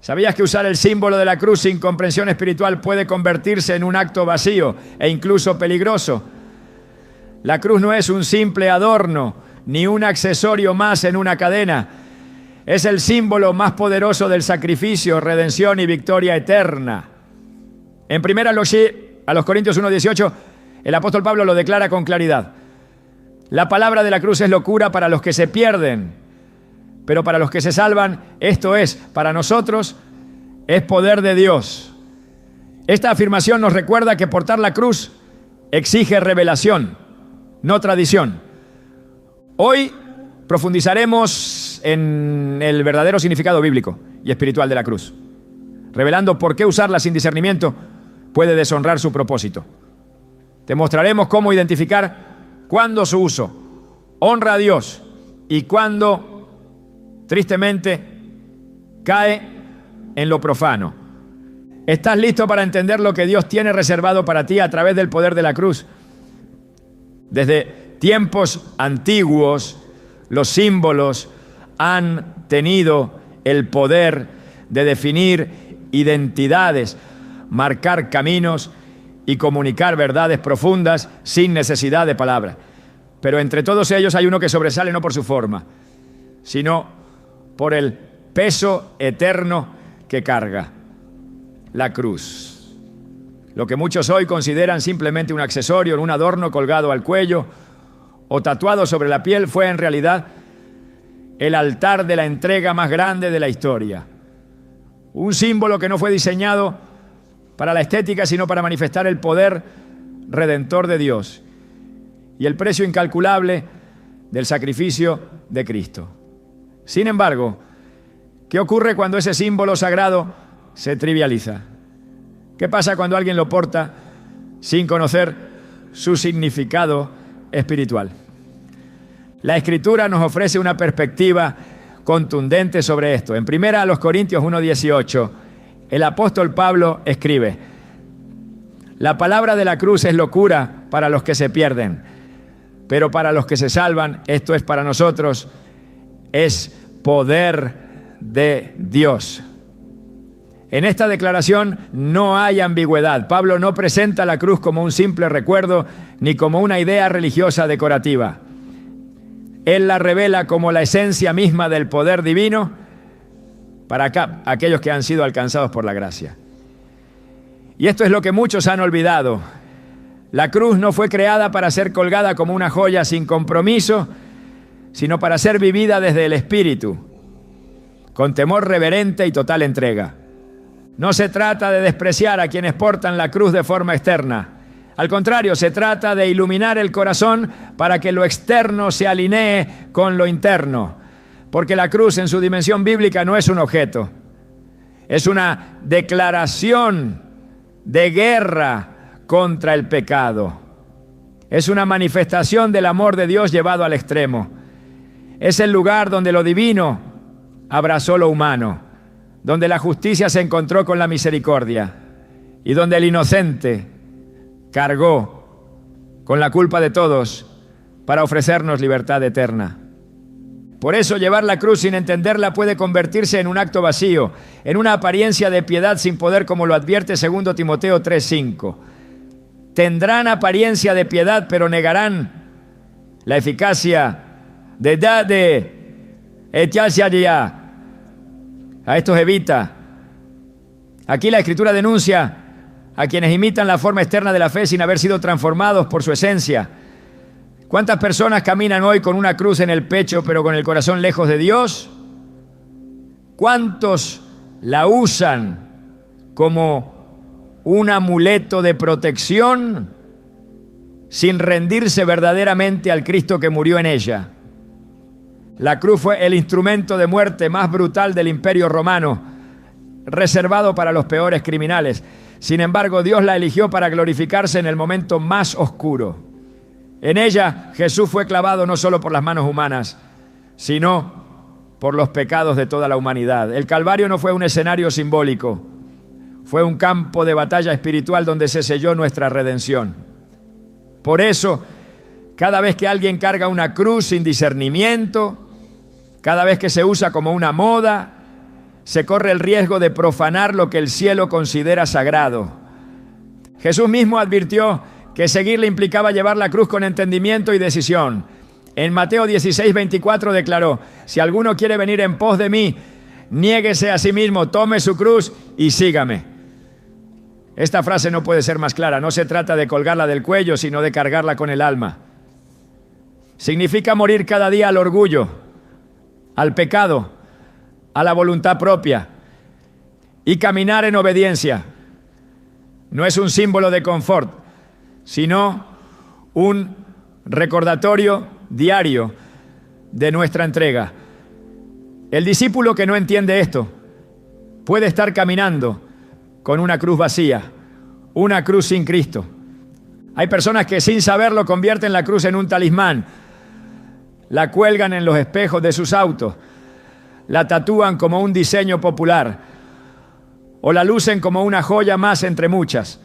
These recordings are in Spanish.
¿Sabías que usar el símbolo de la cruz sin comprensión espiritual puede convertirse en un acto vacío e incluso peligroso? La cruz no es un simple adorno ni un accesorio más en una cadena. Es el símbolo más poderoso del sacrificio, redención y victoria eterna. En 1 Corintios 1:18, el apóstol Pablo lo declara con claridad. La palabra de la cruz es locura para los que se pierden, pero para los que se salvan, esto es, para nosotros, es poder de Dios. Esta afirmación nos recuerda que portar la cruz exige revelación, no tradición. Hoy profundizaremos en el verdadero significado bíblico y espiritual de la cruz, revelando por qué usarla sin discernimiento puede deshonrar su propósito. Te mostraremos cómo identificar cuándo su uso honra a Dios y cuándo, tristemente, cae en lo profano. ¿Estás listo para entender lo que Dios tiene reservado para ti a través del poder de la cruz? Desde tiempos antiguos, los símbolos han tenido el poder de definir identidades, marcar caminos y comunicar verdades profundas sin necesidad de palabras. Pero entre todos ellos hay uno que sobresale no por su forma, sino por el peso eterno que carga: la cruz. Lo que muchos hoy consideran simplemente un accesorio, un adorno colgado al cuello o tatuado sobre la piel, fue en realidad el altar de la entrega más grande de la historia. Un símbolo que no fue diseñado para la estética, sino para manifestar el poder redentor de Dios y el precio incalculable del sacrificio de Cristo. Sin embargo, ¿qué ocurre cuando ese símbolo sagrado se trivializa? ¿Qué pasa cuando alguien lo porta sin conocer su significado espiritual? La Escritura nos ofrece una perspectiva contundente sobre esto. En 1 Corintios 1:18, el apóstol Pablo escribe: la palabra de la cruz es locura para los que se pierden, pero para los que se salvan, esto es, para nosotros, es poder de Dios. En esta declaración no hay ambigüedad. Pablo no presenta la cruz como un simple recuerdo ni como una idea religiosa decorativa. Él la revela como la esencia misma del poder divino para aquellos que han sido alcanzados por la gracia. Y esto es lo que muchos han olvidado. La cruz no fue creada para ser colgada como una joya sin compromiso, sino para ser vivida desde el Espíritu, con temor reverente y total entrega. No se trata de despreciar a quienes portan la cruz de forma externa. Al contrario, se trata de iluminar el corazón para que lo externo se alinee con lo interno. Porque la cruz en su dimensión bíblica no es un objeto. Es una declaración de guerra contra el pecado. Es una manifestación del amor de Dios llevado al extremo. Es el lugar donde lo divino abrazó lo humano, donde la justicia se encontró con la misericordia y donde el inocente cargó con la culpa de todos para ofrecernos libertad eterna. Por eso llevar la cruz sin entenderla puede convertirse en un acto vacío, en una apariencia de piedad sin poder, como lo advierte 2 Timoteo 3:5. Tendrán apariencia de piedad, pero negarán la eficacia de a estos evita. Aquí la Escritura denuncia a quienes imitan la forma externa de la fe sin haber sido transformados por su esencia. ¿Cuántas personas caminan hoy con una cruz en el pecho pero con el corazón lejos de Dios? ¿Cuántos la usan como un amuleto de protección sin rendirse verdaderamente al Cristo que murió en ella? La cruz fue el instrumento de muerte más brutal del Imperio Romano, reservado para los peores criminales. Sin embargo, Dios la eligió para glorificarse en el momento más oscuro. En ella, Jesús fue clavado no solo por las manos humanas, sino por los pecados de toda la humanidad. El Calvario no fue un escenario simbólico, fue un campo de batalla espiritual donde se selló nuestra redención. Por eso, cada vez que alguien carga una cruz sin discernimiento, cada vez que se usa como una moda, se corre el riesgo de profanar lo que el cielo considera sagrado. Jesús mismo advirtió que seguirle implicaba llevar la cruz con entendimiento y decisión. En Mateo 16:24 declaró: si alguno quiere venir en pos de mí, niéguese a sí mismo, tome su cruz y sígame. Esta frase no puede ser más clara. No se trata de colgarla del cuello, sino de cargarla con el alma. Significa morir cada día al orgullo, al pecado, a la voluntad propia y caminar en obediencia. No es un símbolo de confort, sino un recordatorio diario de nuestra entrega. El discípulo que no entiende esto puede estar caminando con una cruz vacía, una cruz sin Cristo. Hay personas que sin saberlo convierten la cruz en un talismán, la cuelgan en los espejos de sus autos, la tatúan como un diseño popular o la lucen como una joya más entre muchas.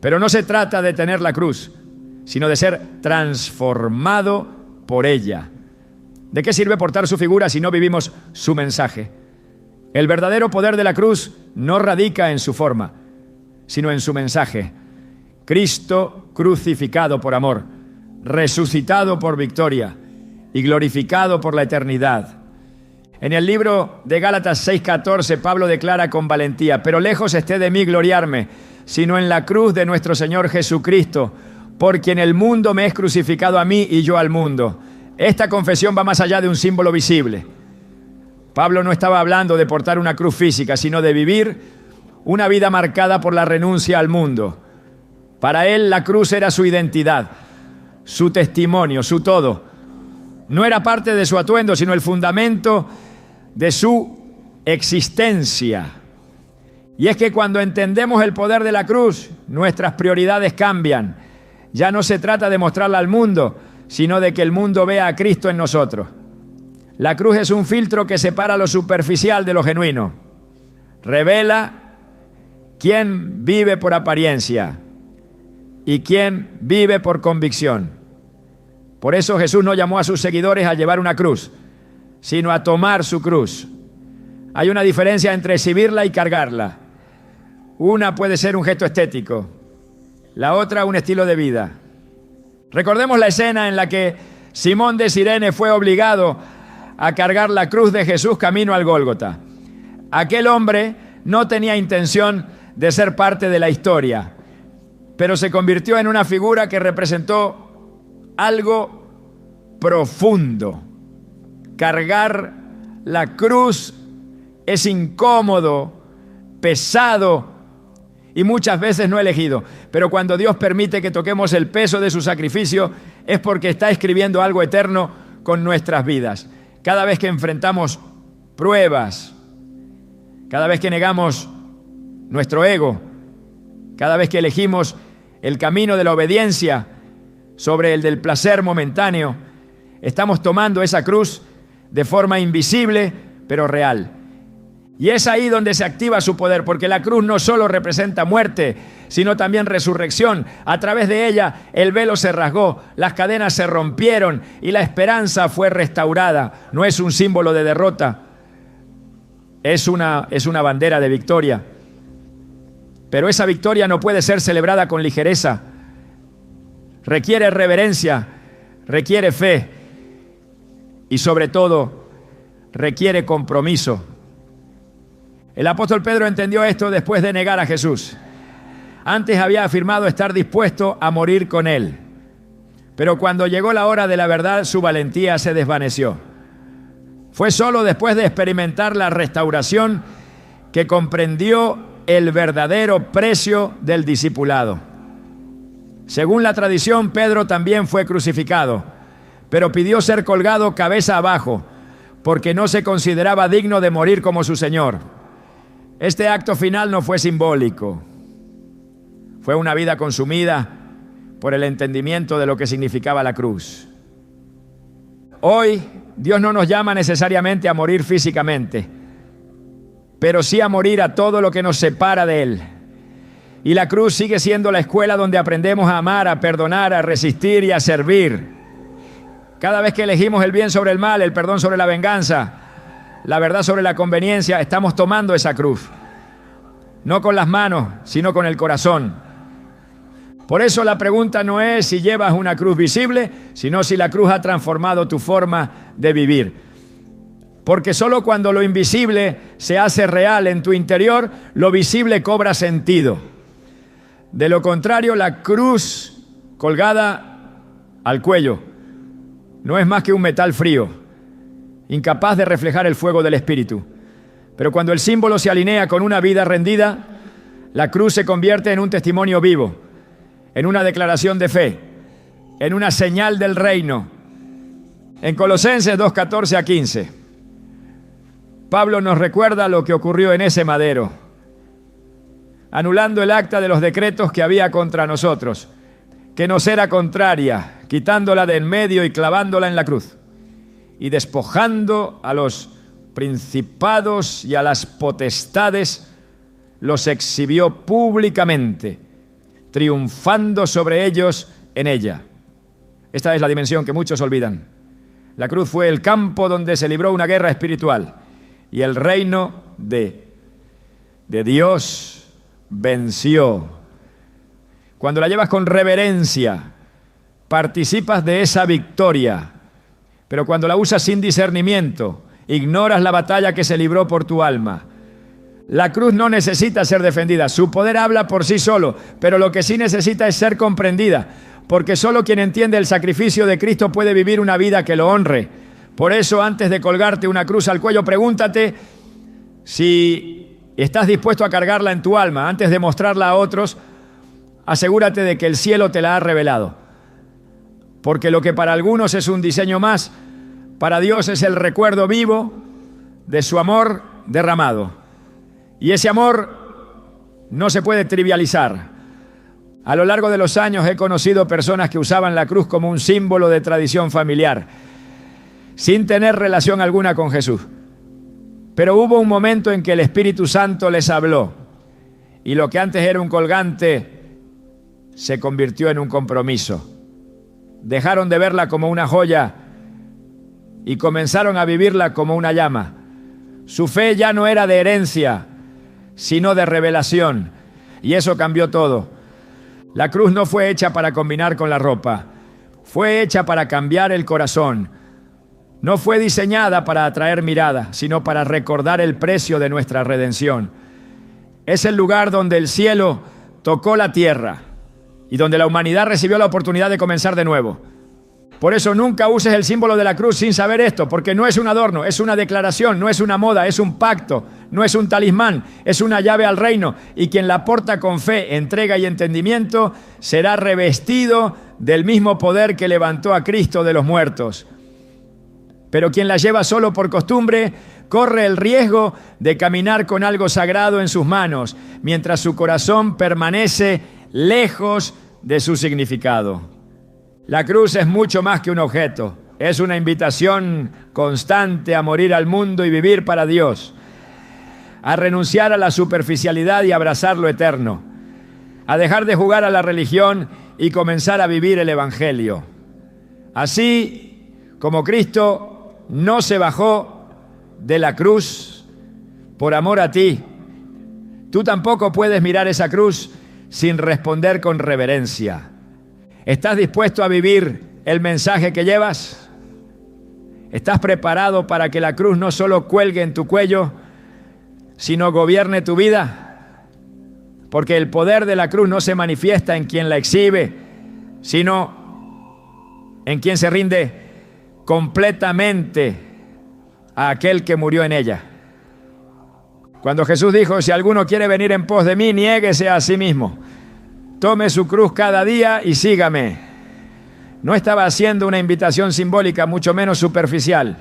Pero no se trata de tener la cruz, sino de ser transformado por ella. ¿De qué sirve portar su figura si no vivimos su mensaje? El verdadero poder de la cruz no radica en su forma, sino en su mensaje. Cristo crucificado por amor, resucitado por victoria y glorificado por la eternidad. En el libro de Gálatas 6:14, Pablo declara con valentía: pero lejos esté de mí gloriarme, sino en la cruz de nuestro Señor Jesucristo, por quien el mundo me es crucificado a mí y yo al mundo. Esta confesión va más allá de un símbolo visible. Pablo no estaba hablando de portar una cruz física, sino de vivir una vida marcada por la renuncia al mundo. Para él la cruz era su identidad, su testimonio, su todo. No era parte de su atuendo, sino el fundamento de su existencia. Y es que cuando entendemos el poder de la cruz, nuestras prioridades cambian. Ya no se trata de mostrarla al mundo, sino de que el mundo vea a Cristo en nosotros. La cruz es un filtro que separa lo superficial de lo genuino. Revela quién vive por apariencia y quién vive por convicción. Por eso Jesús no llamó a sus seguidores a llevar una cruz, sino a tomar su cruz. Hay una diferencia entre exhibirla y cargarla. Una puede ser un gesto estético, la otra un estilo de vida. Recordemos la escena en la que Simón de Cirene fue obligado a cargar la cruz de Jesús camino al Gólgota. Aquel hombre no tenía intención de ser parte de la historia, pero se convirtió en una figura que representó algo profundo. Cargar la cruz es incómodo, pesado y muchas veces no elegido. Pero cuando Dios permite que toquemos el peso de su sacrificio, es porque está escribiendo algo eterno con nuestras vidas. Cada vez que enfrentamos pruebas, cada vez que negamos nuestro ego, cada vez que elegimos el camino de la obediencia sobre el del placer momentáneo, estamos tomando esa cruz de forma invisible, pero real. Y es ahí donde se activa su poder, porque la cruz no solo representa muerte, sino también resurrección. A través de ella el velo se rasgó, las cadenas se rompieron y la esperanza fue restaurada. No es un símbolo de derrota, es una bandera de victoria. Pero esa victoria no puede ser celebrada con ligereza. Requiere reverencia, requiere fe y sobre todo requiere compromiso. El apóstol Pedro entendió esto después de negar a Jesús. Antes había afirmado estar dispuesto a morir con él, pero cuando llegó la hora de la verdad, su valentía se desvaneció. Fue solo después de experimentar la restauración que comprendió el verdadero precio del discipulado. Según la tradición, Pedro también fue crucificado, pero pidió ser colgado cabeza abajo, porque no se consideraba digno de morir como su Señor. Este acto final no fue simbólico, fue una vida consumida por el entendimiento de lo que significaba la cruz. Hoy Dios no nos llama necesariamente a morir físicamente, pero sí a morir a todo lo que nos separa de Él. Y la cruz sigue siendo la escuela donde aprendemos a amar, a perdonar, a resistir y a servir. Cada vez que elegimos el bien sobre el mal, el perdón sobre la venganza, la verdad sobre la conveniencia, estamos tomando esa cruz. No con las manos, sino con el corazón. Por eso la pregunta no es si llevas una cruz visible, sino si la cruz ha transformado tu forma de vivir. Porque solo cuando lo invisible se hace real en tu interior, lo visible cobra sentido. De lo contrario, la cruz colgada al cuello no es más que un metal frío, incapaz de reflejar el fuego del Espíritu. Pero cuando el símbolo se alinea con una vida rendida, la cruz se convierte en un testimonio vivo, en una declaración de fe, en una señal del reino. En Colosenses 2:14 a 15, Pablo nos recuerda lo que ocurrió en ese madero, anulando el acta de los decretos que había contra nosotros, que nos era contraria, quitándola de en medio y clavándola en la cruz, y despojando a los principados y a las potestades, los exhibió públicamente, triunfando sobre ellos en ella. Esta es la dimensión que muchos olvidan. La cruz fue el campo donde se libró una guerra espiritual y el reino de Dios venció. Cuando la llevas con reverencia, participas de esa victoria, pero cuando la usas sin discernimiento, ignoras la batalla que se libró por tu alma. La cruz no necesita ser defendida, su poder habla por sí solo, pero lo que sí necesita es ser comprendida, porque solo quien entiende el sacrificio de Cristo puede vivir una vida que lo honre. Por eso, antes de colgarte una cruz al cuello, pregúntate si estás dispuesto a cargarla en tu alma. Antes de mostrarla a otros, asegúrate de que el cielo te la ha revelado. Porque lo que para algunos es un diseño más, para Dios es el recuerdo vivo de su amor derramado. Y ese amor no se puede trivializar. A lo largo de los años he conocido personas que usaban la cruz como un símbolo de tradición familiar, sin tener relación alguna con Jesús. Pero hubo un momento en que el Espíritu Santo les habló, y lo que antes era un colgante se convirtió en un compromiso. Dejaron de verla como una joya y comenzaron a vivirla como una llama. Su fe ya no era de herencia, sino de revelación, y eso cambió todo. La cruz no fue hecha para combinar con la ropa, fue hecha para cambiar el corazón. No fue diseñada para atraer mirada, sino para recordar el precio de nuestra redención. Es el lugar donde el cielo tocó la tierra y donde la humanidad recibió la oportunidad de comenzar de nuevo. Por eso nunca uses el símbolo de la cruz sin saber esto, porque no es un adorno, es una declaración, no es una moda, es un pacto, no es un talismán, es una llave al reino, y quien la porta con fe, entrega y entendimiento será revestido del mismo poder que levantó a Cristo de los muertos. Pero quien la lleva solo por costumbre corre el riesgo de caminar con algo sagrado en sus manos, mientras su corazón permanece lejos de su significado. La cruz es mucho más que un objeto, es una invitación constante a morir al mundo y vivir para Dios, a renunciar a la superficialidad y abrazar lo eterno, a dejar de jugar a la religión y comenzar a vivir el Evangelio. Así como Cristo no se bajó de la cruz por amor a ti, tú tampoco puedes mirar esa cruz sin responder con reverencia. ¿Estás dispuesto a vivir el mensaje que llevas? ¿Estás preparado para que la cruz no solo cuelgue en tu cuello, sino gobierne tu vida? Porque el poder de la cruz no se manifiesta en quien la exhibe, sino en quien se rinde completamente a aquel que murió en ella. Cuando Jesús dijo: si alguno quiere venir en pos de mí, niéguese a sí mismo, tome su cruz cada día y sígame, no estaba haciendo una invitación simbólica, mucho menos superficial.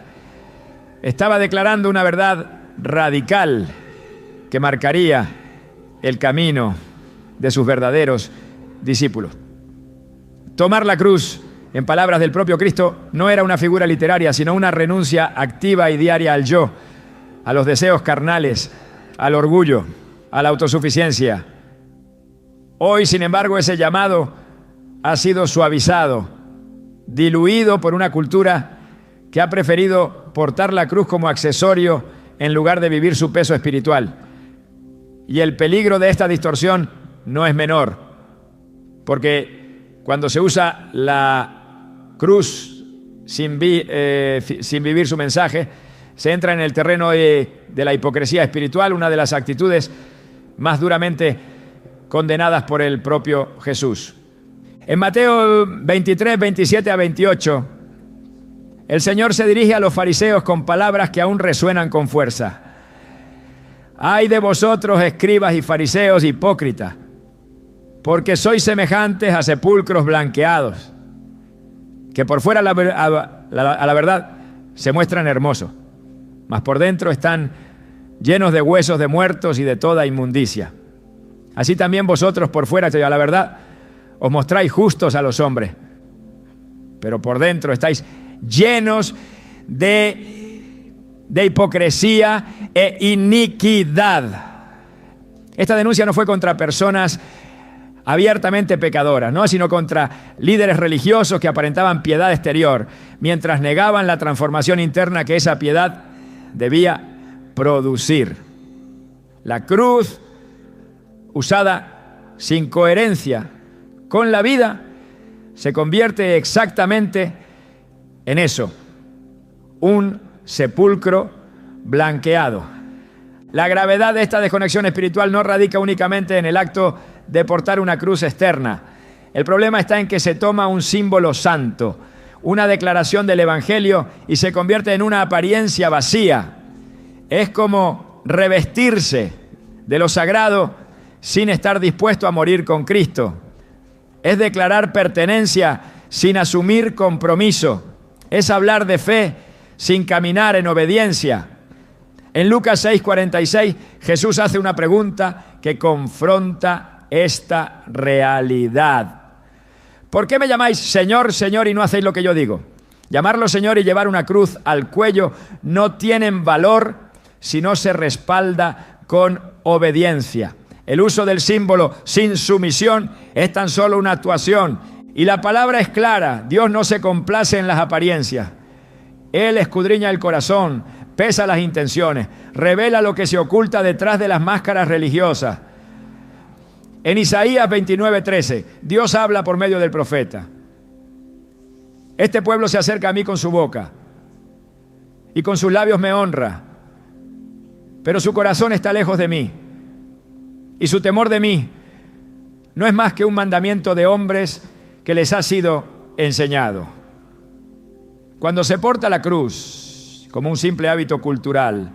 Estaba declarando una verdad radical que marcaría el camino de sus verdaderos discípulos. Tomar la cruz, en palabras del propio Cristo, no era una figura literaria, sino una renuncia activa y diaria al yo, a los deseos carnales, al orgullo, a la autosuficiencia. Hoy, sin embargo, ese llamado ha sido suavizado, diluido por una cultura que ha preferido portar la cruz como accesorio en lugar de vivir su peso espiritual. Y el peligro de esta distorsión no es menor, porque cuando se usa la cruz sin vivir su mensaje, se entra en el terreno de la hipocresía espiritual, una de las actitudes más duramente condenadas por el propio Jesús. En Mateo 23, 27 a 28, el Señor se dirige a los fariseos con palabras que aún resuenan con fuerza. Ay de vosotros, escribas y fariseos hipócritas, porque sois semejantes a sepulcros blanqueados, que por fuera a la verdad se muestran hermosos, mas por dentro están llenos de huesos de muertos y de toda inmundicia. Así también vosotros por fuera, a la verdad, os mostráis justos a los hombres, pero por dentro estáis llenos de hipocresía e iniquidad. Esta denuncia no fue contra personas abiertamente pecadoras, ¿no?, sino contra líderes religiosos que aparentaban piedad exterior, mientras negaban la transformación interna que esa piedad debía producir. La cruz, usada sin coherencia con la vida, se convierte exactamente en eso, un sepulcro blanqueado. La gravedad de esta desconexión espiritual no radica únicamente en el acto de portar una cruz externa. El problema está en que se toma un símbolo santo, una declaración del Evangelio, y se convierte en una apariencia vacía. Es como revestirse de lo sagrado sin estar dispuesto a morir con Cristo. Es declarar pertenencia sin asumir compromiso. Es hablar de fe sin caminar en obediencia. En Lucas 6:46, Jesús hace una pregunta que confronta esta realidad. ¿Por qué me llamáis Señor, Señor y no hacéis lo que yo digo? Llamarlo Señor y llevar una cruz al cuello no tienen valor si no se respalda con obediencia. El uso del símbolo sin sumisión es tan solo una actuación. Y la palabra es clara: Dios no se complace en las apariencias. Él escudriña el corazón, pesa las intenciones, revela lo que se oculta detrás de las máscaras religiosas. En Isaías 29:13, Dios habla por medio del profeta. Este pueblo se acerca a mí con su boca y con sus labios me honra, pero su corazón está lejos de mí y su temor de mí no es más que un mandamiento de hombres que les ha sido enseñado. Cuando se porta la cruz como un simple hábito cultural,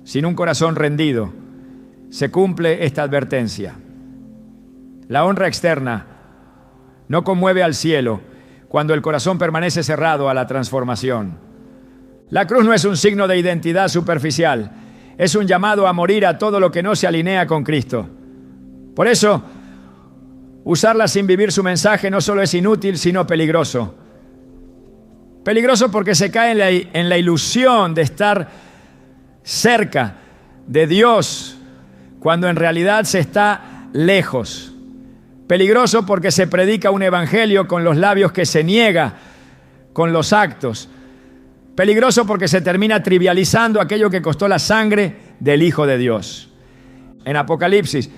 sin un corazón rendido, se cumple esta advertencia. La honra externa no conmueve al cielo cuando el corazón permanece cerrado a la transformación. La cruz no es un signo de identidad superficial, es un llamado a morir a todo lo que no se alinea con Cristo. Por eso, usarla sin vivir su mensaje no solo es inútil, sino peligroso. Peligroso porque se cae en la ilusión de estar cerca de Dios cuando en realidad se está lejos. Peligroso porque se predica un evangelio con los labios que se niega con los actos. Peligroso porque se termina trivializando aquello que costó la sangre del Hijo de Dios. En Apocalipsis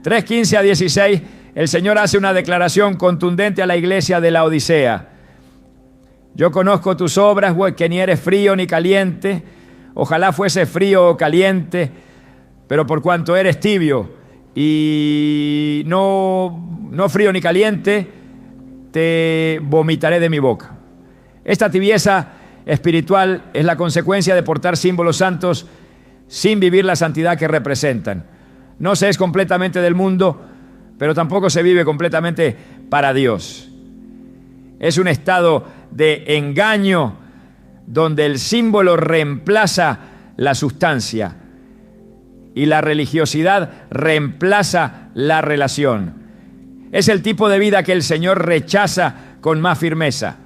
3:15 a 16, el Señor hace una declaración contundente a la iglesia de la Odisea. Yo conozco tus obras, que ni eres frío ni caliente. Ojalá fuese frío o caliente, pero por cuanto eres tibio y no frío ni caliente, te vomitaré de mi boca. Esta tibieza espiritual es la consecuencia de portar símbolos santos sin vivir la santidad que representan. No se es completamente del mundo, pero tampoco se vive completamente para Dios. Es un estado de engaño donde el símbolo reemplaza la sustancia y la religiosidad reemplaza la relación. Es el tipo de vida que el Señor rechaza con más firmeza.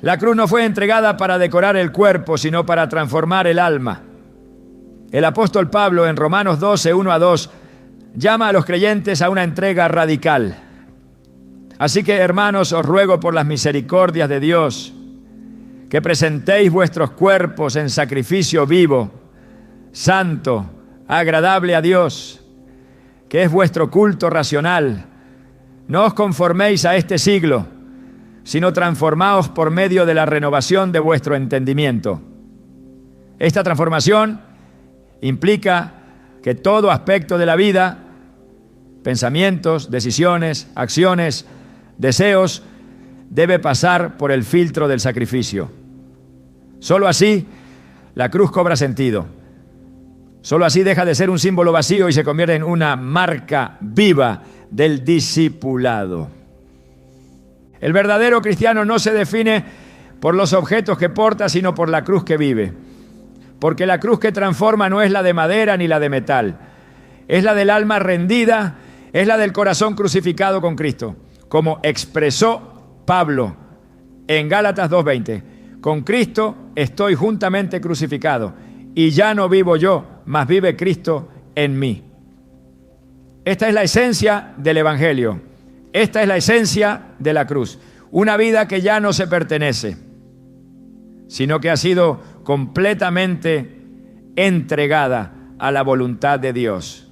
La cruz no fue entregada para decorar el cuerpo, sino para transformar el alma. El apóstol Pablo en Romanos 12, 1 a 2, llama a los creyentes a una entrega radical. Así que, hermanos, os ruego por las misericordias de Dios que presentéis vuestros cuerpos en sacrificio vivo, santo, agradable a Dios, que es vuestro culto racional. No os conforméis a este siglo, sino transformaos por medio de la renovación de vuestro entendimiento. Esta transformación implica que todo aspecto de la vida, pensamientos, decisiones, acciones, deseos, debe pasar por el filtro del sacrificio. Solo así la cruz cobra sentido. Solo así deja de ser un símbolo vacío y se convierte en una marca viva del discipulado. El verdadero cristiano no se define por los objetos que porta, sino por la cruz que vive. Porque la cruz que transforma no es la de madera ni la de metal. Es la del alma rendida, es la del corazón crucificado con Cristo. Como expresó Pablo en Gálatas 2:20. Con Cristo estoy juntamente crucificado, y ya no vivo yo, mas vive Cristo en mí. Esta es la esencia del Evangelio. Esta es la esencia de la cruz. Una vida que ya no se pertenece, sino que ha sido completamente entregada a la voluntad de Dios.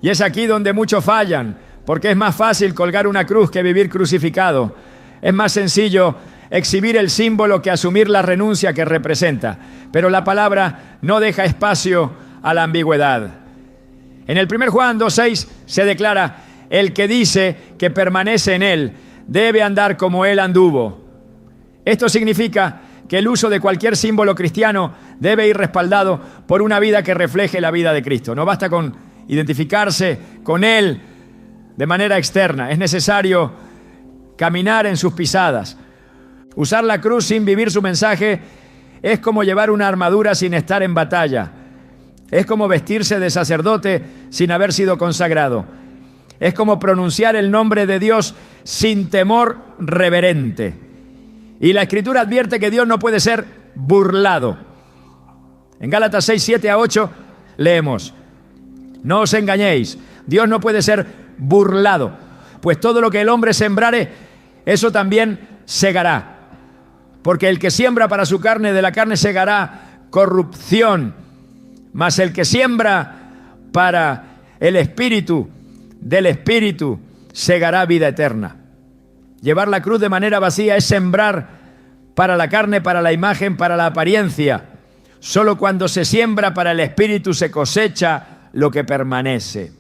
Y es aquí donde muchos fallan, porque es más fácil colgar una cruz que vivir crucificado. Es más sencillo exhibir el símbolo que asumir la renuncia que representa. Pero la palabra no deja espacio a la ambigüedad. En el 1 Juan 2:6 se declara: el que dice que permanece en él debe andar como él anduvo. Esto significa que el uso de cualquier símbolo cristiano debe ir respaldado por una vida que refleje la vida de Cristo. No basta con identificarse con él de manera externa. Es necesario caminar en sus pisadas. Usar la cruz sin vivir su mensaje es como llevar una armadura sin estar en batalla. Es como vestirse de sacerdote sin haber sido consagrado. Es como pronunciar el nombre de Dios sin temor reverente. Y la Escritura advierte que Dios no puede ser burlado. En Gálatas 6, 7 a 8 leemos: no os engañéis, Dios no puede ser burlado, pues todo lo que el hombre sembrare, eso también segará. Porque el que siembra para su carne, de la carne segará corrupción, mas el que siembra para el Espíritu, del Espíritu segará vida eterna. Llevar la cruz de manera vacía es sembrar para la carne, para la imagen, para la apariencia. Solo cuando se siembra para el Espíritu se cosecha lo que permanece.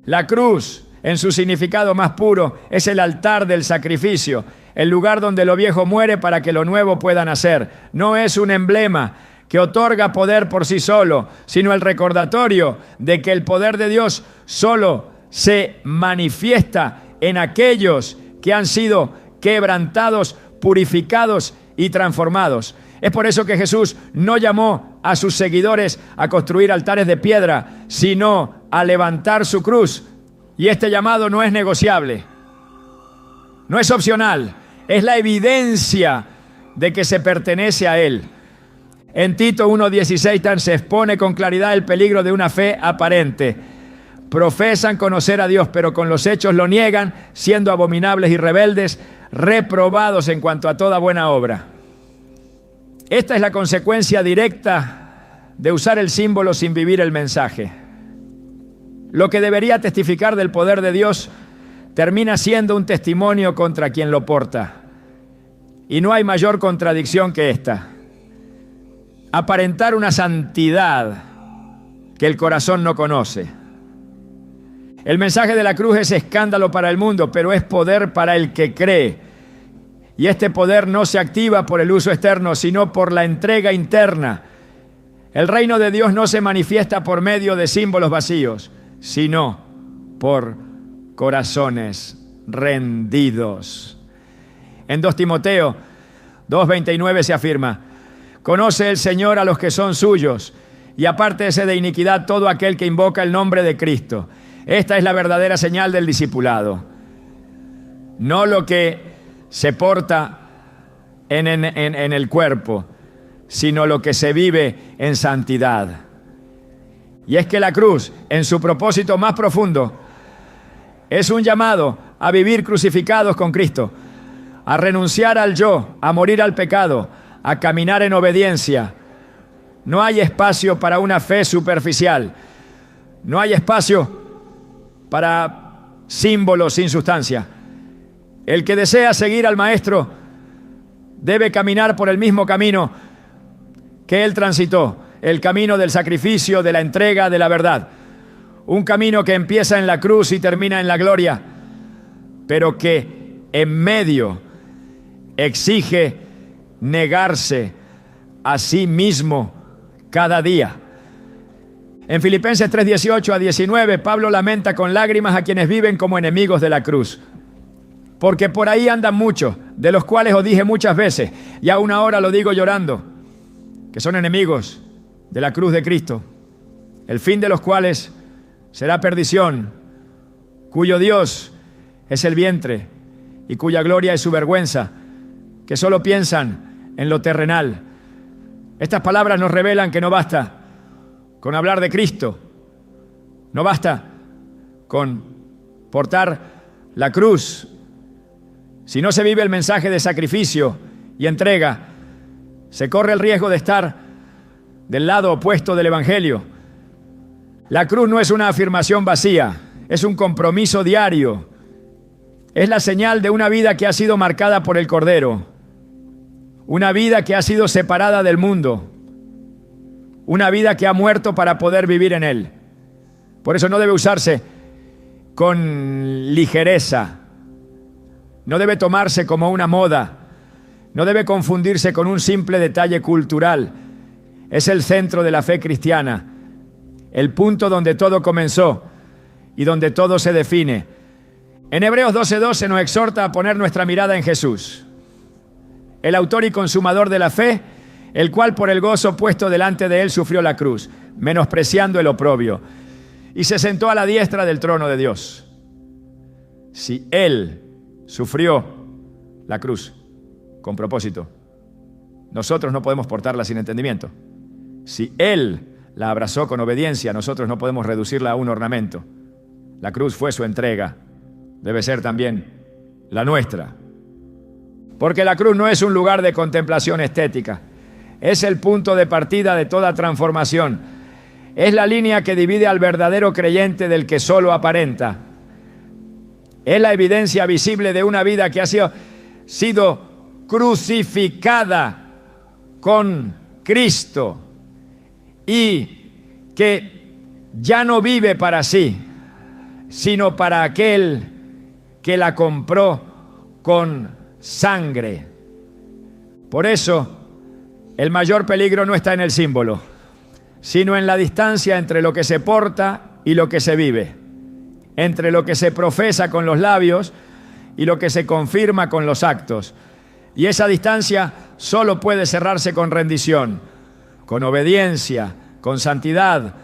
La cruz, en su significado más puro, es el altar del sacrificio, el lugar donde lo viejo muere para que lo nuevo pueda nacer. No es un emblema que otorga poder por sí solo, sino el recordatorio de que el poder de Dios solo se manifiesta en aquellos que han sido quebrantados, purificados y transformados. Es por eso que Jesús no llamó a sus seguidores a construir altares de piedra, sino a levantar su cruz. Y este llamado no es negociable, no es opcional, es la evidencia de que se pertenece a Él. En Tito 1:16 se expone con claridad el peligro de una fe aparente. Profesan conocer a Dios, pero con los hechos lo niegan, siendo abominables y rebeldes, reprobados en cuanto a toda buena obra. Esta es la consecuencia directa de usar el símbolo sin vivir el mensaje. Lo que debería testificar del poder de Dios termina siendo un testimonio contra quien lo porta. Y no hay mayor contradicción que esta: aparentar una santidad que el corazón no conoce. El mensaje de la cruz es escándalo para el mundo, pero es poder para el que cree. Y este poder no se activa por el uso externo, sino por la entrega interna. El reino de Dios no se manifiesta por medio de símbolos vacíos, sino por corazones rendidos. En 2 Timoteo 2:29 se afirma: conoce el Señor a los que son suyos, y apártese de iniquidad todo aquel que invoca el nombre de Cristo. Esta es la verdadera señal del discipulado. No lo que se porta en el cuerpo, sino lo que se vive en santidad. Y es que la cruz, en su propósito más profundo, es un llamado a vivir crucificados con Cristo, a renunciar al yo, a morir al pecado, a caminar en obediencia. No hay espacio para una fe superficial. No hay espacio para símbolos sin sustancia. El que desea seguir al Maestro debe caminar por el mismo camino que Él transitó, el camino del sacrificio, de la entrega, de la verdad. Un camino que empieza en la cruz y termina en la gloria, pero que en medio exige negarse a sí mismo cada día. En Filipenses 3:18 a 19, Pablo lamenta con lágrimas a quienes viven como enemigos de la cruz. Porque por ahí andan muchos, de los cuales os dije muchas veces, y aún ahora lo digo llorando, que son enemigos de la cruz de Cristo, el fin de los cuales será perdición, cuyo Dios es el vientre y cuya gloria es su vergüenza, que solo piensan en lo terrenal. Estas palabras nos revelan que no basta con hablar de Cristo, no basta con portar la cruz. Si no se vive el mensaje de sacrificio y entrega, se corre el riesgo de estar del lado opuesto del Evangelio. La cruz no es una afirmación vacía, es un compromiso diario. Es la señal de una vida que ha sido marcada por el Cordero, una vida que ha sido separada del mundo, una vida que ha muerto para poder vivir en Él. Por eso no debe usarse con ligereza, no debe tomarse como una moda, no debe confundirse con un simple detalle cultural. Es el centro de la fe cristiana, el punto donde todo comenzó y donde todo se define. En Hebreos 12:12 nos exhorta a poner nuestra mirada en Jesús, el autor y consumador de la fe, el cual por el gozo puesto delante de él sufrió la cruz, menospreciando el oprobio, y se sentó a la diestra del trono de Dios. Si él sufrió la cruz con propósito, nosotros no podemos portarla sin entendimiento. Si él la abrazó con obediencia, nosotros no podemos reducirla a un ornamento. La cruz fue su entrega, debe ser también la nuestra. Porque la cruz no es un lugar de contemplación estética, es el punto de partida de toda transformación. Es la línea que divide al verdadero creyente del que solo aparenta. Es la evidencia visible de una vida que ha sido crucificada con Cristo y que ya no vive para sí, sino para aquel que la compró con sangre. Por eso, el mayor peligro no está en el símbolo, sino en la distancia entre lo que se porta y lo que se vive, entre lo que se profesa con los labios y lo que se confirma con los actos. Y esa distancia solo puede cerrarse con rendición, con obediencia, con santidad,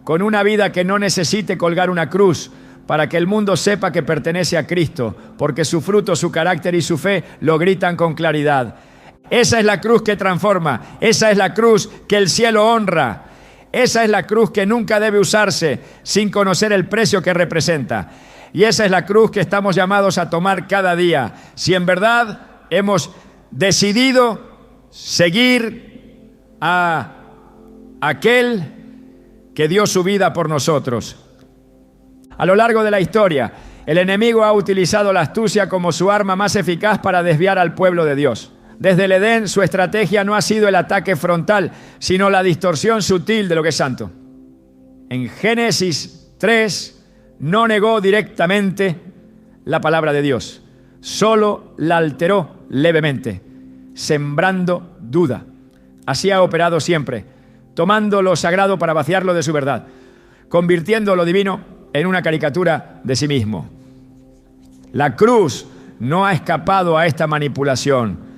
con una vida que no necesite colgar una cruz para que el mundo sepa que pertenece a Cristo, porque su fruto, su carácter y su fe lo gritan con claridad. Esa es la cruz que transforma, esa es la cruz que el cielo honra, esa es la cruz que nunca debe usarse sin conocer el precio que representa. Y esa es la cruz que estamos llamados a tomar cada día, si en verdad hemos decidido seguir a aquel que dio su vida por nosotros. A lo largo de la historia, el enemigo ha utilizado la astucia como su arma más eficaz para desviar al pueblo de Dios. Desde el Edén, su estrategia no ha sido el ataque frontal, sino la distorsión sutil de lo que es santo. En Génesis 3, no negó directamente la palabra de Dios, solo la alteró levemente, sembrando duda. Así ha operado siempre, tomando lo sagrado para vaciarlo de su verdad, convirtiendo lo divino en una caricatura de sí mismo. La cruz no ha escapado a esta manipulación.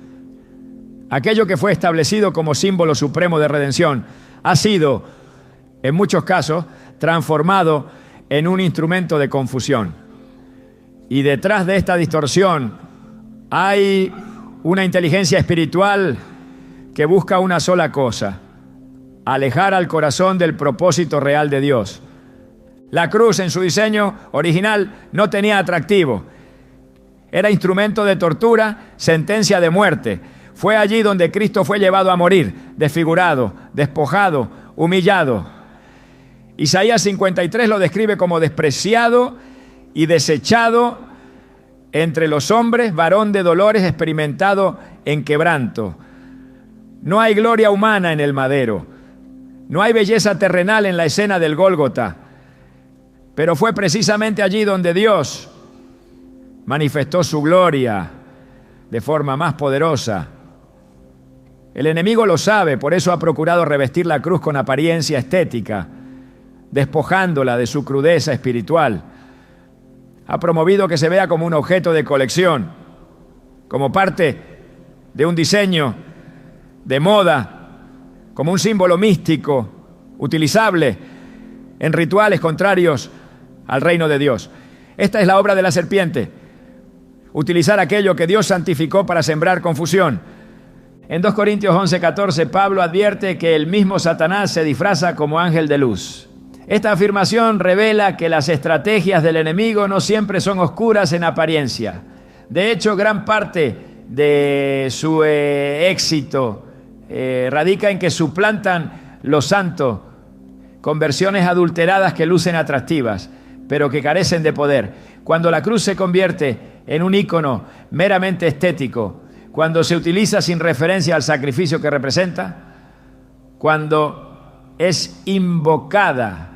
Aquello que fue establecido como símbolo supremo de redención ha sido, en muchos casos, transformado en un instrumento de confusión. Y detrás de esta distorsión hay una inteligencia espiritual que busca una sola cosa: alejar al corazón del propósito real de Dios. La cruz en su diseño original no tenía atractivo. era instrumento de tortura, sentencia de muerte. Fue allí donde Cristo fue llevado a morir, desfigurado, despojado, humillado. Isaías 53 lo describe como despreciado y desechado entre los hombres, varón de dolores, experimentado en quebranto. No hay gloria humana en el madero, no hay belleza terrenal en la escena del Gólgota, pero fue precisamente allí donde Dios manifestó su gloria de forma más poderosa. El enemigo lo sabe, por eso ha procurado revestir la cruz con apariencia estética, despojándola de su crudeza espiritual. Ha promovido que se vea como un objeto de colección, como parte de un diseño de moda, como un símbolo místico, utilizable en rituales contrarios al reino de Dios. Esta es la obra de la serpiente, utilizar aquello que Dios santificó para sembrar confusión. En 2 Corintios 11:14, Pablo advierte que el mismo Satanás se disfraza como ángel de luz. Esta afirmación revela que las estrategias del enemigo no siempre son oscuras en apariencia. De hecho, gran parte de su éxito radica en que suplantan lo santo con versiones adulteradas que lucen atractivas, pero que carecen de poder. Cuando la cruz se convierte en un ícono meramente estético, cuando se utiliza sin referencia al sacrificio que representa, cuando es invocada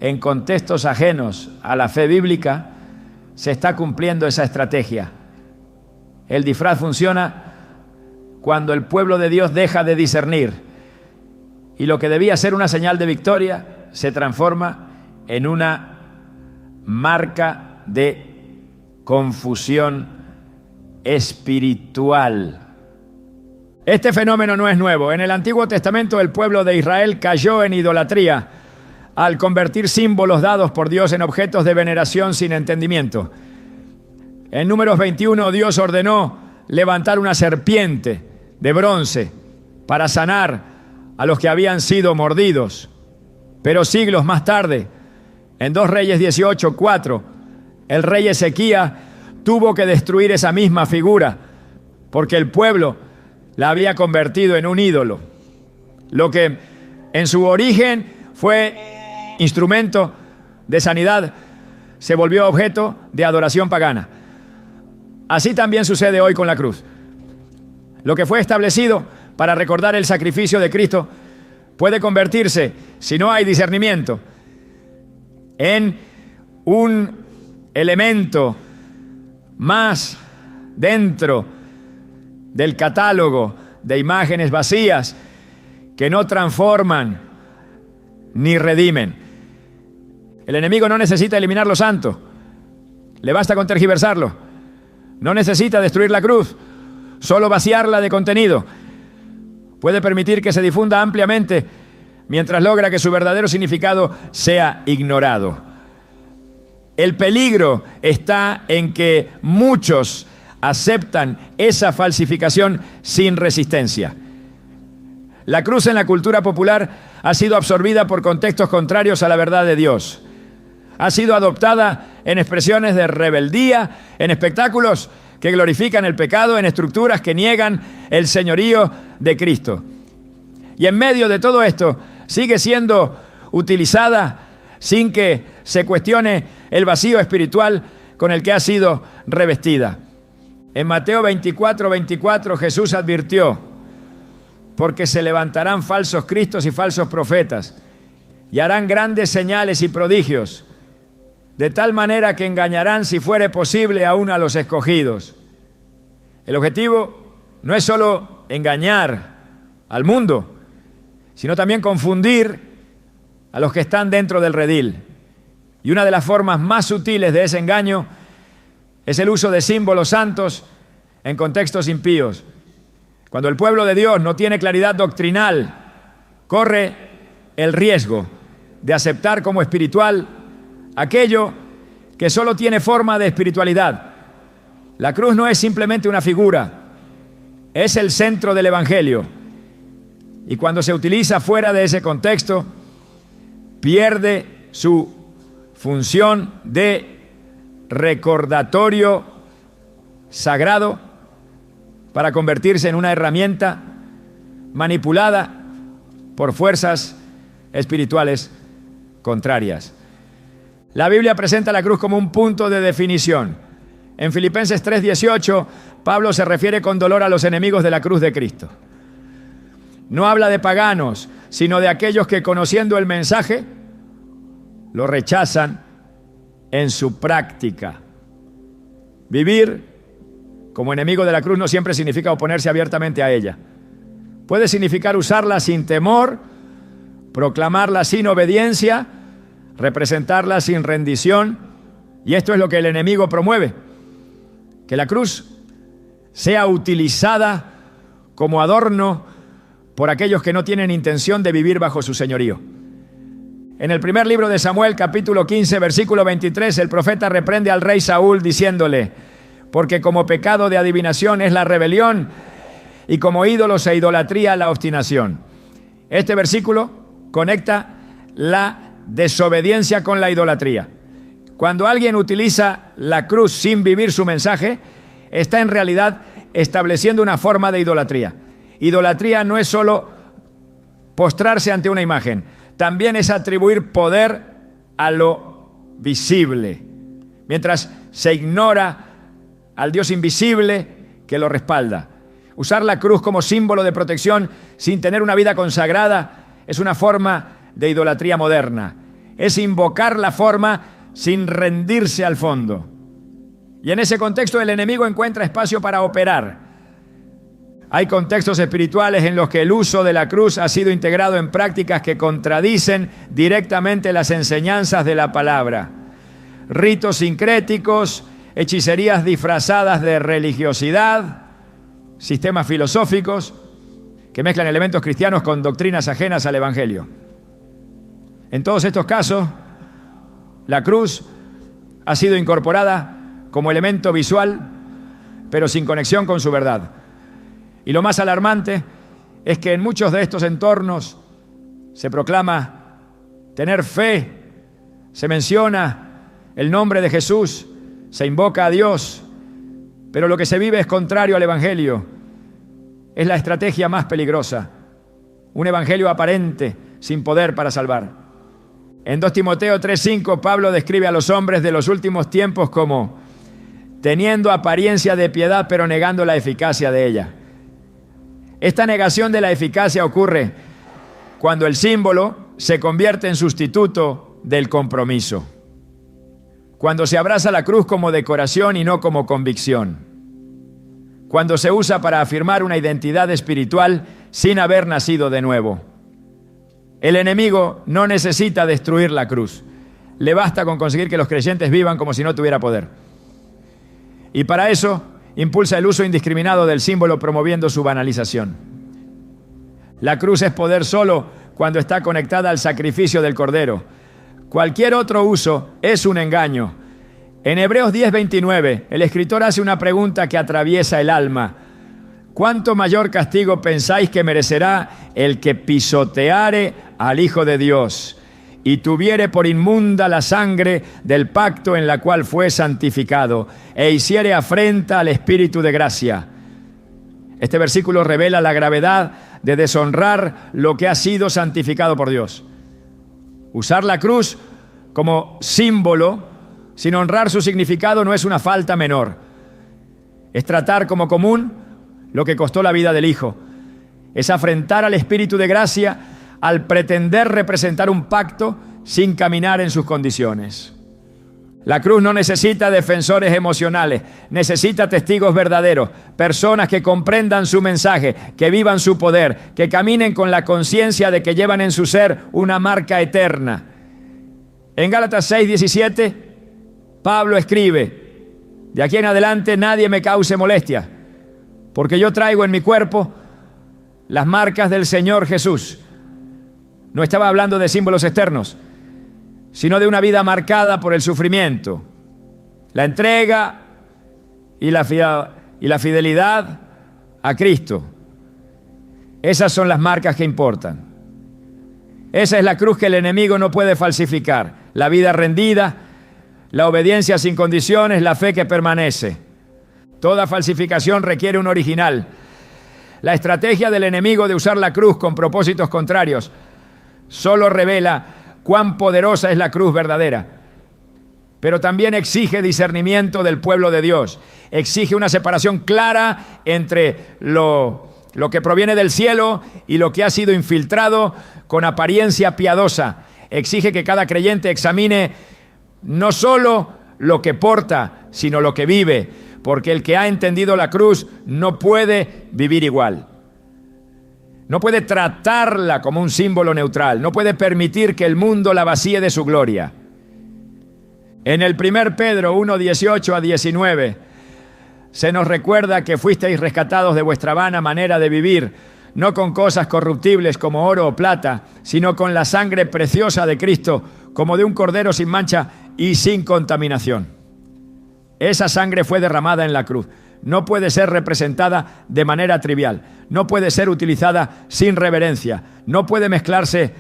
en contextos ajenos a la fe bíblica, se está cumpliendo esa estrategia. El disfraz funciona cuando el pueblo de Dios deja de discernir y lo que debía ser una señal de victoria se transforma en una marca de confusión espiritual. Este fenómeno no es nuevo. En el Antiguo Testamento el pueblo de Israel cayó en idolatría al convertir símbolos dados por Dios en objetos de veneración sin entendimiento. En Números 21 Dios ordenó levantar una serpiente de bronce para sanar a los que habían sido mordidos. Pero siglos más tarde, en 2 Reyes 18:4, el rey Ezequías tuvo que destruir esa misma figura porque el pueblo la había convertido en un ídolo. Lo que en su origen fue instrumento de sanidad se volvió objeto de adoración pagana. Así también sucede hoy con la cruz. Lo que fue establecido para recordar el sacrificio de Cristo puede convertirse, si no hay discernimiento, en un elemento más dentro del catálogo de imágenes vacías que no transforman ni redimen. El enemigo no necesita eliminar lo santo, le basta con tergiversarlo. No necesita destruir la cruz, solo vaciarla de contenido. Puede permitir que se difunda ampliamente mientras logra que su verdadero significado sea ignorado. El peligro está en que muchos aceptan esa falsificación sin resistencia. La cruz en la cultura popular ha sido absorbida por contextos contrarios a la verdad de Dios. Ha sido adoptada en expresiones de rebeldía, en espectáculos que glorifican el pecado, en estructuras que niegan el señorío de Cristo. Y en medio de todo esto, sigue siendo utilizada sin que se cuestione el vacío espiritual con el que ha sido revestida. En Mateo 24:24 Jesús advirtió: porque se levantarán falsos cristos y falsos profetas y harán grandes señales y prodigios, de tal manera que engañarán, si fuere posible, aún a los escogidos. El objetivo no es solo engañar al mundo, sino también confundir a los que están dentro del redil. Y una de las formas más sutiles de ese engaño es el uso de símbolos santos en contextos impíos. Cuando el pueblo de Dios no tiene claridad doctrinal, corre el riesgo de aceptar como espiritual aquello que solo tiene forma de espiritualidad. La cruz no es simplemente una figura, es el centro del Evangelio. Y cuando se utiliza fuera de ese contexto, pierde su función de recordatorio sagrado para convertirse en una herramienta manipulada por fuerzas espirituales contrarias. La Biblia presenta la cruz como un punto de definición. En Filipenses 3:18, Pablo se refiere con dolor a los enemigos de la cruz de Cristo. No habla de paganos, sino de aquellos que, conociendo el mensaje, lo rechazan en su práctica. Vivir como enemigo de la cruz no siempre significa oponerse abiertamente a ella. Puede significar usarla sin temor, proclamarla sin obediencia, representarla sin rendición, y esto es lo que el enemigo promueve: que la cruz sea utilizada como adorno por aquellos que no tienen intención de vivir bajo su señorío. En el primer libro de Samuel, capítulo 15, versículo 23, el profeta reprende al rey Saúl diciéndole: porque como pecado de adivinación es la rebelión, y como ídolos e idolatría la obstinación. Este versículo conecta la desobediencia con la idolatría. Cuando alguien utiliza la cruz sin vivir su mensaje, está en realidad estableciendo una forma de idolatría. Idolatría no es solo postrarse ante una imagen, también es atribuir poder a lo visible, mientras se ignora al Dios invisible que lo respalda. Usar la cruz como símbolo de protección sin tener una vida consagrada es una forma de idolatría moderna. Es invocar la forma sin rendirse al fondo. Y en ese contexto el enemigo encuentra espacio para operar. Hay contextos espirituales en los que el uso de la cruz ha sido integrado en prácticas que contradicen directamente las enseñanzas de la palabra. Ritos sincréticos, hechicerías disfrazadas de religiosidad, sistemas filosóficos que mezclan elementos cristianos con doctrinas ajenas al Evangelio. En todos estos casos, la cruz ha sido incorporada como elemento visual, pero sin conexión con su verdad. Y lo más alarmante es que en muchos de estos entornos se proclama tener fe, se menciona el nombre de Jesús, se invoca a Dios, pero lo que se vive es contrario al Evangelio. Es la estrategia más peligrosa. Un evangelio aparente, sin poder para salvar. En 2 Timoteo 3:5, Pablo describe a los hombres de los últimos tiempos como teniendo apariencia de piedad, pero negando la eficacia de ella. Esta negación de la eficacia ocurre cuando el símbolo se convierte en sustituto del compromiso. Cuando se abraza la cruz como decoración y no como convicción. Cuando se usa para afirmar una identidad espiritual sin haber nacido de nuevo. El enemigo no necesita destruir la cruz. Le basta con conseguir que los creyentes vivan como si no tuviera poder. Y para eso impulsa el uso indiscriminado del símbolo, promoviendo su banalización. La cruz es poder solo cuando está conectada al sacrificio del Cordero. Cualquier otro uso es un engaño. En Hebreos 10:29, el escritor hace una pregunta que atraviesa el alma. ¿Cuánto mayor castigo pensáis que merecerá el que pisoteare al Hijo de Dios y tuviere por inmunda la sangre del pacto en la cual fue santificado e hiciere afrenta al Espíritu de gracia? Este versículo revela la gravedad de deshonrar lo que ha sido santificado por Dios. Usar la cruz como símbolo sin honrar su significado no es una falta menor. Es tratar como común lo que costó la vida del Hijo. Es afrentar al Espíritu de gracia al pretender representar un pacto sin caminar en sus condiciones. La cruz no necesita defensores emocionales, necesita testigos verdaderos, personas que comprendan su mensaje, que vivan su poder, que caminen con la conciencia de que llevan en su ser una marca eterna. En Gálatas 6:17, Pablo escribe: de aquí en adelante nadie me cause molestia, porque yo traigo en mi cuerpo las marcas del Señor Jesús. No estaba hablando de símbolos externos, sino de una vida marcada por el sufrimiento, la entrega y la fidelidad a Cristo. Esas son las marcas que importan. Esa es la cruz que el enemigo no puede falsificar. La vida rendida, la obediencia sin condiciones, la fe que permanece. Toda falsificación requiere un original. La estrategia del enemigo de usar la cruz con propósitos contrarios solo revela cuán poderosa es la cruz verdadera. Pero también exige discernimiento del pueblo de Dios. Exige una separación clara entre lo que proviene del cielo y lo que ha sido infiltrado con apariencia piadosa. Exige que cada creyente examine no solo lo que porta, sino lo que vive, porque el que ha entendido la cruz no puede vivir igual. No puede tratarla como un símbolo neutral, no puede permitir que el mundo la vacíe de su gloria. En el 1 Pedro 1, 18 a 19, se nos recuerda que fuisteis rescatados de vuestra vana manera de vivir, no con cosas corruptibles como oro o plata, sino con la sangre preciosa de Cristo, como de un cordero sin mancha y sin contaminación. Esa sangre fue derramada en la cruz. No puede ser representada de manera trivial, no puede ser utilizada sin reverencia, no puede mezclarse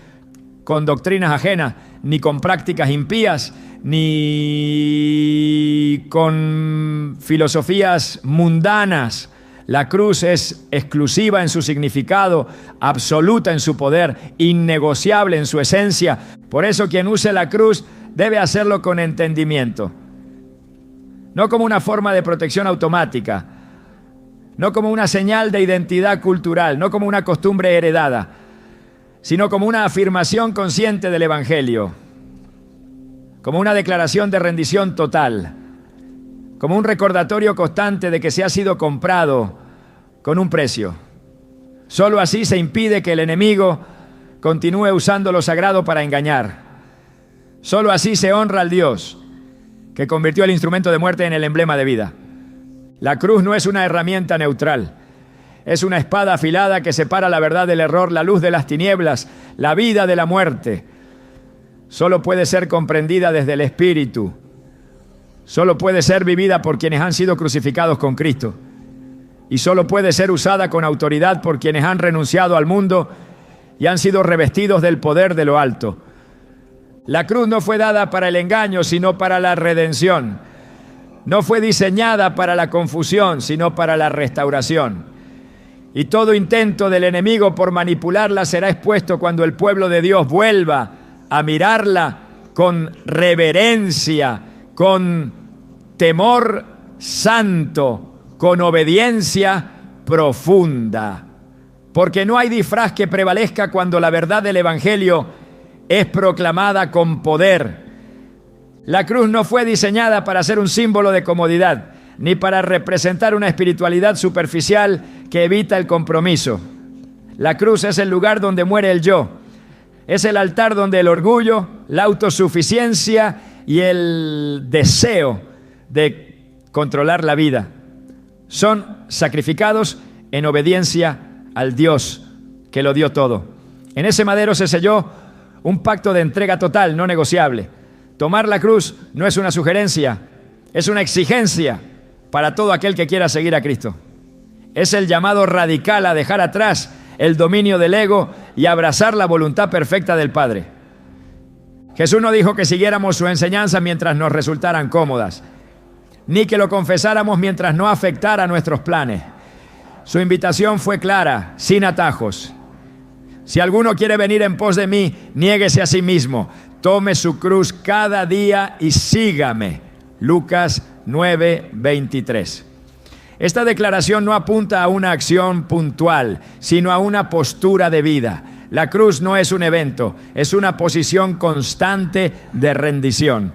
con doctrinas ajenas, ni con prácticas impías, ni con filosofías mundanas. La cruz es exclusiva en su significado, absoluta en su poder, innegociable en su esencia. Por eso quien use la cruz debe hacerlo con entendimiento. No como una forma de protección automática, no como una señal de identidad cultural, no como una costumbre heredada, sino como una afirmación consciente del Evangelio, como una declaración de rendición total, como un recordatorio constante de que se ha sido comprado con un precio. Solo así se impide que el enemigo continúe usando lo sagrado para engañar. Solo así se honra al Dios que convirtió el instrumento de muerte en el emblema de vida. La cruz no es una herramienta neutral, es una espada afilada que separa la verdad del error, la luz de las tinieblas, la vida de la muerte. Solo puede ser comprendida desde el Espíritu, solo puede ser vivida por quienes han sido crucificados con Cristo, y solo puede ser usada con autoridad por quienes han renunciado al mundo y han sido revestidos del poder de lo alto. La cruz no fue dada para el engaño, sino para la redención. No fue diseñada para la confusión, sino para la restauración. Y todo intento del enemigo por manipularla será expuesto cuando el pueblo de Dios vuelva a mirarla con reverencia, con temor santo, con obediencia profunda. Porque no hay disfraz que prevalezca cuando la verdad del Evangelio es proclamada con poder. La cruz no fue diseñada para ser un símbolo de comodidad, ni para representar una espiritualidad superficial que evita el compromiso. La cruz es el lugar donde muere el yo. Es el altar donde el orgullo, la autosuficiencia y el deseo de controlar la vida son sacrificados en obediencia al Dios que lo dio todo. En ese madero se selló un pacto de entrega total, no negociable. Tomar la cruz no es una sugerencia, es una exigencia para todo aquel que quiera seguir a Cristo. Es el llamado radical a dejar atrás el dominio del ego y abrazar la voluntad perfecta del Padre. Jesús no dijo que siguiéramos su enseñanza mientras nos resultaran cómodas, ni que lo confesáramos mientras no afectara nuestros planes. Su invitación fue clara, sin atajos. Si alguno quiere venir en pos de mí, niéguese a sí mismo, tome su cruz cada día y sígame. Lucas 9:23. Esta declaración no apunta a una acción puntual, sino a una postura de vida. La cruz no es un evento, es una posición constante de rendición.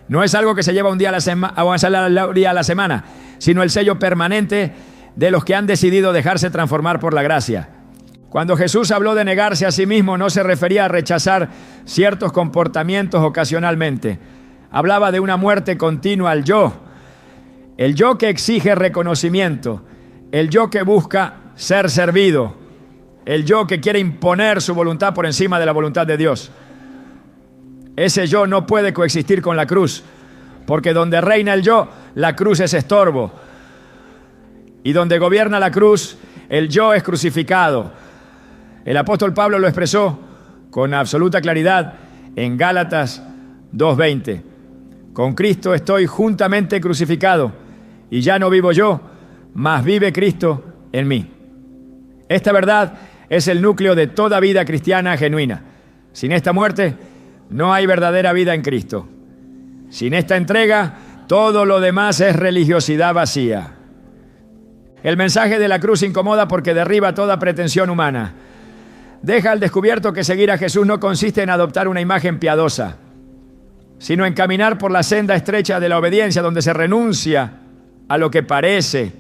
No es algo que se lleva un día a la semana, sino el sello permanente de los que han decidido dejarse transformar por la gracia. Cuando Jesús habló de negarse a sí mismo, no se refería a rechazar ciertos comportamientos ocasionalmente. Hablaba de una muerte continua al yo. El yo que exige reconocimiento, el yo que busca ser servido, el yo que quiere imponer su voluntad por encima de la voluntad de Dios. Ese yo no puede coexistir con la cruz, porque donde reina el yo, la cruz es estorbo. Y donde gobierna la cruz, el yo es crucificado. El apóstol Pablo lo expresó con absoluta claridad en Gálatas 2:20. Con Cristo estoy juntamente crucificado, y ya no vivo yo, mas vive Cristo en mí. Esta verdad es el núcleo de toda vida cristiana genuina. Sin esta muerte, no hay verdadera vida en Cristo. Sin esta entrega, todo lo demás es religiosidad vacía. El mensaje de la cruz incomoda porque derriba toda pretensión humana. Deja al descubierto que seguir a Jesús no consiste en adoptar una imagen piadosa, sino en caminar por la senda estrecha de la obediencia, donde se renuncia a lo que parece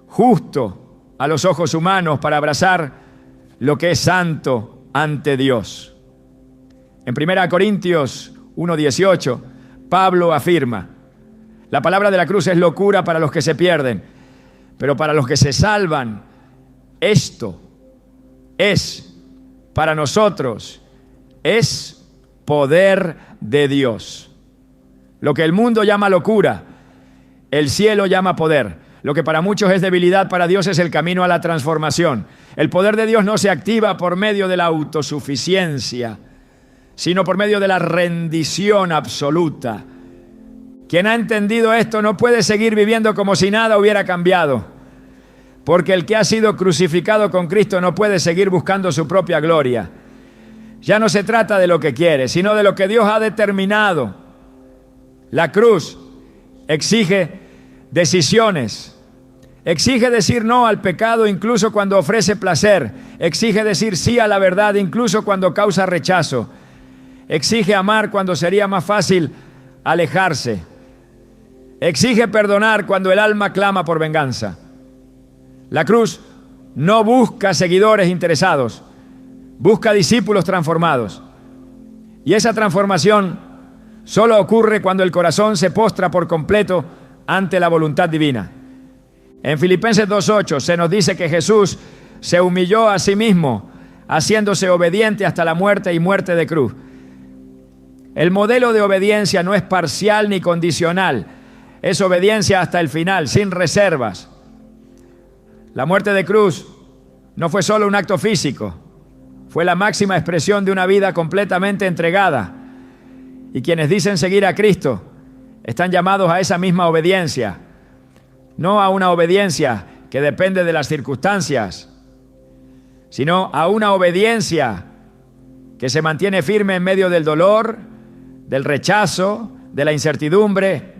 justo a los ojos humanos para abrazar lo que es santo ante Dios. En 1 Corintios 1:18, Pablo afirma: la palabra de la cruz es locura para los que se pierden, pero para los que se salvan, esto es para nosotros, es poder de Dios. Lo que el mundo llama locura, el cielo llama poder. Lo que para muchos es debilidad, para Dios es el camino a la transformación. El poder de Dios no se activa por medio de la autosuficiencia, sino por medio de la rendición absoluta. Quien ha entendido esto no puede seguir viviendo como si nada hubiera cambiado, porque el que ha sido crucificado con Cristo no puede seguir buscando su propia gloria. Ya no se trata de lo que quiere, sino de lo que Dios ha determinado. La cruz exige decisiones, exige decir no al pecado incluso cuando ofrece placer, exige decir sí a la verdad incluso cuando causa rechazo, exige amar cuando sería más fácil alejarse, exige perdonar cuando el alma clama por venganza. La cruz no busca seguidores interesados, busca discípulos transformados. Y esa transformación solo ocurre cuando el corazón se postra por completo ante la voluntad divina. En Filipenses 2:8 se nos dice que Jesús se humilló a sí mismo, haciéndose obediente hasta la muerte y muerte de cruz. El modelo de obediencia no es parcial ni condicional, es obediencia hasta el final, sin reservas. La muerte de cruz no fue solo un acto físico, fue la máxima expresión de una vida completamente entregada. Y quienes dicen seguir a Cristo están llamados a esa misma obediencia, no a una obediencia que depende de las circunstancias, sino a una obediencia que se mantiene firme en medio del dolor, del rechazo, de la incertidumbre.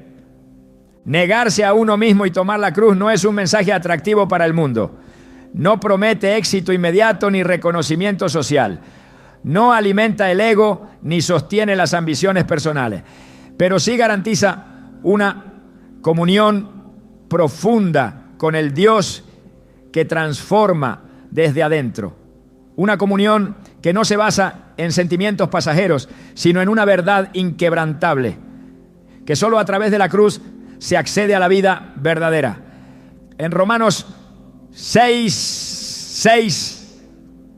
Negarse a uno mismo y tomar la cruz no es un mensaje atractivo para el mundo. No promete éxito inmediato ni reconocimiento social. No alimenta el ego ni sostiene las ambiciones personales, pero sí garantiza una comunión profunda con el Dios que transforma desde adentro. Una comunión que no se basa en sentimientos pasajeros, sino en una verdad inquebrantable, que solo a través de la cruz se accede a la vida verdadera. En Romanos 6:6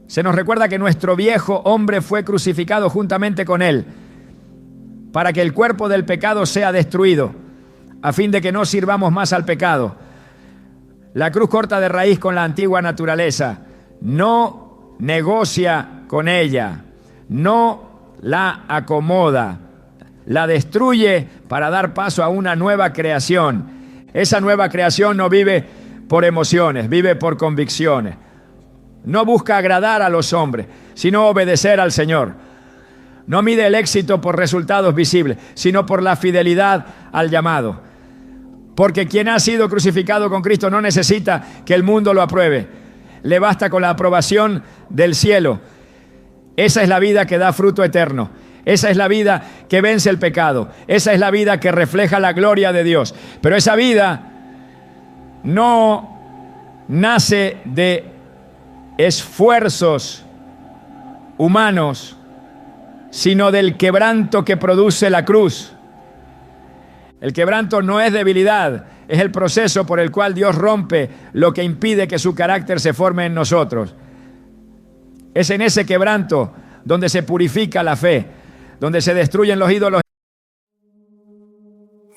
se nos recuerda que nuestro viejo hombre fue crucificado juntamente con él, para que el cuerpo del pecado sea destruido, a fin de que no sirvamos más al pecado. La cruz corta de raíz con la antigua naturaleza, no negocia con ella, no la acomoda, la destruye para dar paso a una nueva creación. Esa nueva creación no vive por emociones, vive por convicciones. No busca agradar a los hombres, sino obedecer al Señor. No mide el éxito por resultados visibles, sino por la fidelidad al llamado. Porque quien ha sido crucificado con Cristo no necesita que el mundo lo apruebe. Le basta con la aprobación del cielo. Esa es la vida que da fruto eterno. Esa es la vida que vence el pecado. Esa es la vida que refleja la gloria de Dios. Pero esa vida no nace de esfuerzos humanos, sino del quebranto que produce la cruz. El quebranto no es debilidad, es el proceso por el cual Dios rompe lo que impide que su carácter se forme en nosotros. Es en ese quebranto donde se purifica la fe, donde se destruyen los ídolos.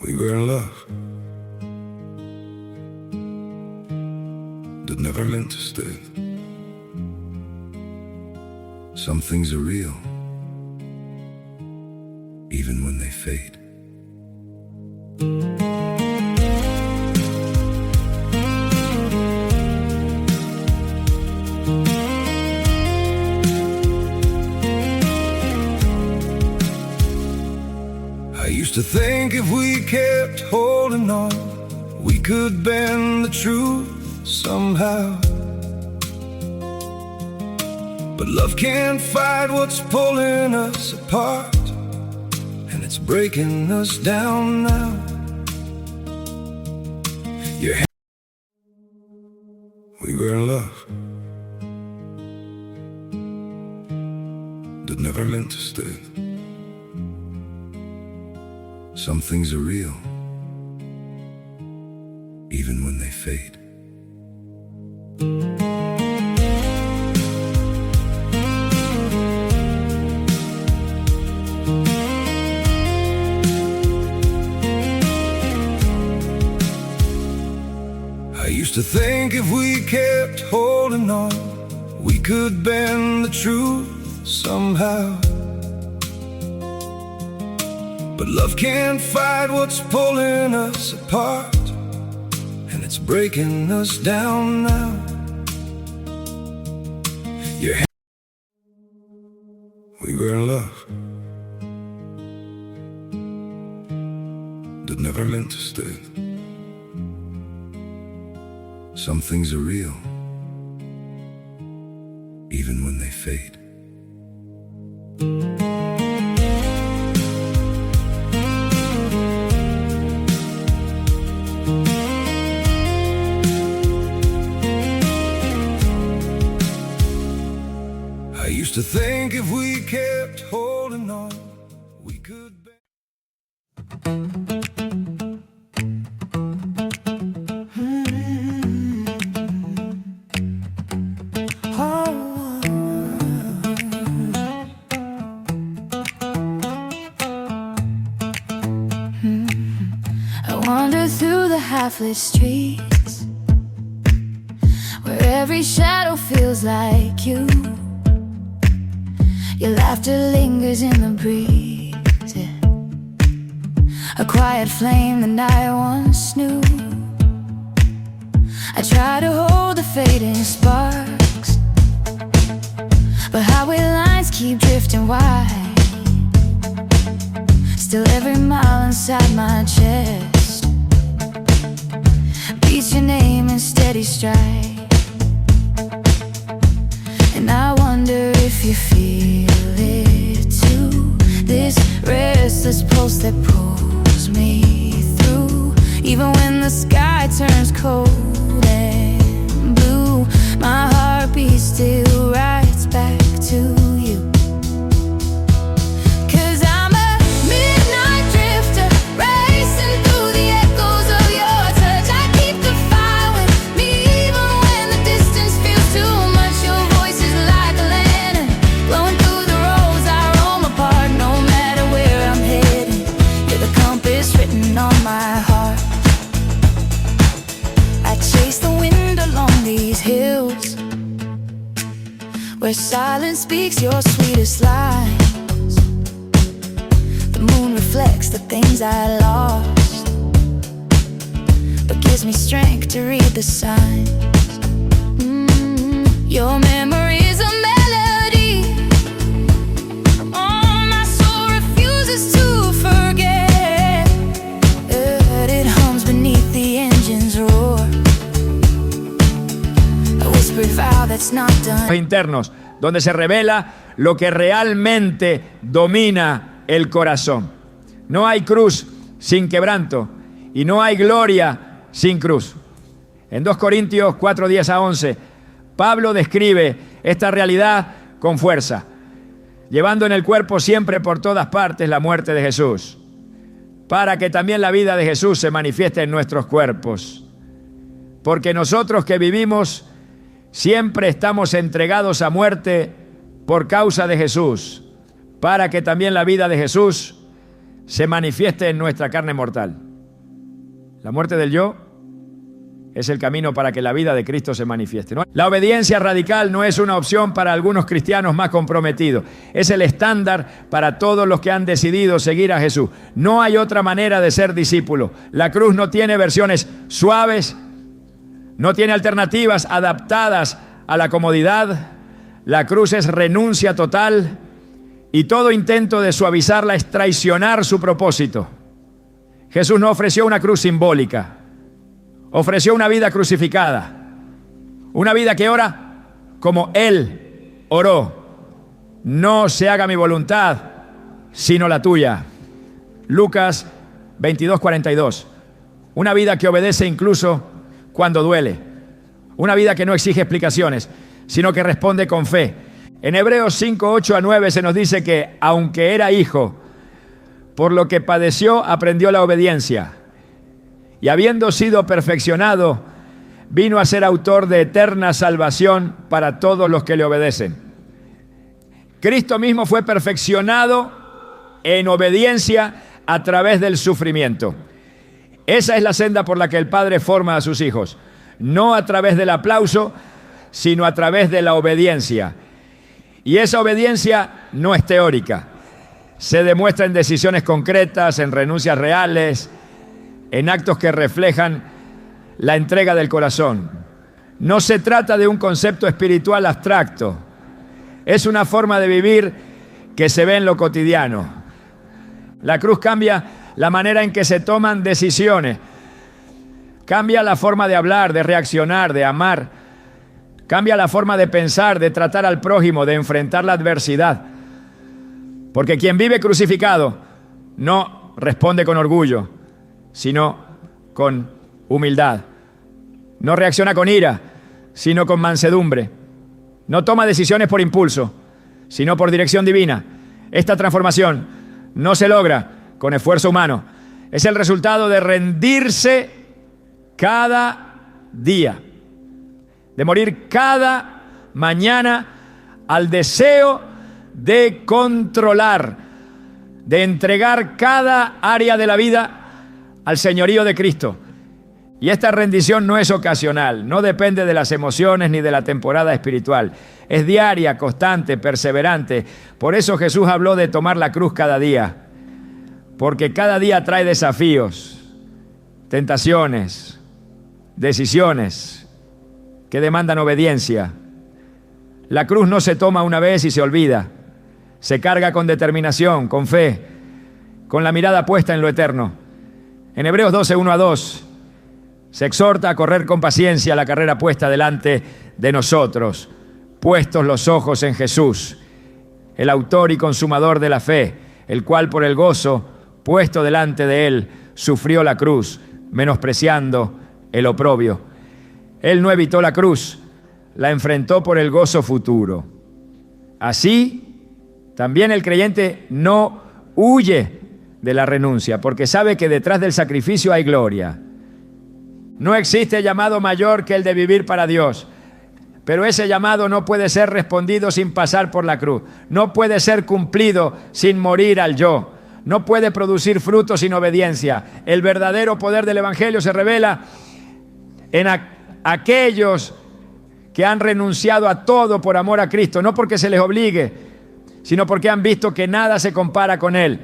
We were in love that never meant to stay. Some things are real, even when they fade. think if we kept holding on, we could bend the truth somehow. But love can't fight what's pulling us apart, and it's breaking us down now. We were in love that never meant to stay. Some things are real, even when they fade. I used to think if we kept holding on, we could bend the truth somehow. But love can't fight what's pulling us apart, and it's breaking us down now. We were in love that never meant to stay. Some things are real, even when they fade. I used to think if we kept holding on, we could. I wander through the half-lit streets, where every shadow feels like you. Your laughter lingers in the breeze, yeah. A quiet flame that I once knew. I try to hold the fading sparks, but highway lines keep drifting wide. Still every mile inside my chest beats your name in steady stride. And I wonder if you feel it too, this restless pulse that pulls me through. Even when the sky turns cold and blue, my heartbeat still rides back to you. 'Cause I'm a midnight drifter, racing through the echoes of your touch. I keep the fire with me even when the distance feels too much. Your voice is like a lantern, glowing through the roads I roam apart. No matter where I'm heading, you're the compass written on my heart. I chase the wind along these hills, where silence speaks your sweetest lines. The moon reflects the things I lost, but gives me strength to read the signs. Your memory is a melody, oh, my soul refuses to forget. It hums beneath the engine's roar, a whispered vow that's not done. Internos, donde se revela lo que realmente domina el corazón. No hay cruz sin quebranto y no hay gloria sin cruz. En 2 Corintios 4, 10 a 11, Pablo describe esta realidad con fuerza, llevando en el cuerpo siempre por todas partes la muerte de Jesús, para que también la vida de Jesús se manifieste en nuestros cuerpos. Porque nosotros que vivimos siempre estamos entregados a muerte por causa de Jesús, para que también la vida de Jesús se manifieste en nuestra carne mortal. La muerte del yo es el camino para que la vida de Cristo se manifieste, ¿no? La obediencia radical no es una opción para algunos cristianos más comprometidos. Es el estándar para todos los que han decidido seguir a Jesús. No hay otra manera de ser discípulo. La cruz no tiene versiones suaves, no tiene alternativas adaptadas a la comodidad. La cruz es renuncia total y todo intento de suavizarla es traicionar su propósito. Jesús no ofreció una cruz simbólica, ofreció una vida crucificada, una vida que ora como Él oró. No se haga mi voluntad, sino la tuya. Lucas 22:42. Una vida que obedece incluso cuando duele. Una vida que no exige explicaciones, sino que responde con fe. En Hebreos 5:8-9 se nos dice que, aunque era hijo, por lo que padeció, aprendió la obediencia. Y habiendo sido perfeccionado, vino a ser autor de eterna salvación para todos los que le obedecen. Cristo mismo fue perfeccionado en obediencia a través del sufrimiento. Esa es la senda por la que el Padre forma a sus hijos. No a través del aplauso, sino a través de la obediencia. Y esa obediencia no es teórica. Se demuestra en decisiones concretas, en renuncias reales, en actos que reflejan la entrega del corazón. No se trata de un concepto espiritual abstracto. Es una forma de vivir que se ve en lo cotidiano. La cruz cambia la manera en que se toman decisiones. Cambia la forma de hablar, de reaccionar, de amar. Cambia la forma de pensar, de tratar al prójimo, de enfrentar la adversidad. Porque quien vive crucificado no responde con orgullo, sino con humildad. No reacciona con ira, sino con mansedumbre. No toma decisiones por impulso, sino por dirección divina. Esta transformación no se logra con esfuerzo humano. Es el resultado de rendirse cada día, de morir cada mañana al deseo de controlar, de entregar cada área de la vida al señorío de Cristo. Y esta rendición no es ocasional, no depende de las emociones ni de la temporada espiritual. Es diaria, constante, perseverante. Por eso Jesús habló de tomar la cruz cada día, porque cada día trae desafíos, tentaciones, decisiones que demandan obediencia. La cruz no se toma una vez y se olvida. Se carga con determinación, con fe, con la mirada puesta en lo eterno. En Hebreos 12:1-2 se exhorta a correr con paciencia la carrera puesta delante de nosotros, puestos los ojos en Jesús, el autor y consumador de la fe, el cual por el gozo puesto delante de él sufrió la cruz, menospreciando el oprobio. Él no evitó la cruz, la enfrentó por el gozo futuro. Así, también el creyente no huye de la renuncia, porque sabe que detrás del sacrificio hay gloria. No existe llamado mayor que el de vivir para Dios, pero ese llamado no puede ser respondido sin pasar por la cruz. No puede ser cumplido sin morir al yo. No puede producir frutos sin obediencia. El verdadero poder del Evangelio se revela en aquellos que han renunciado a todo por amor a Cristo, no porque se les obligue, sino porque han visto que nada se compara con Él,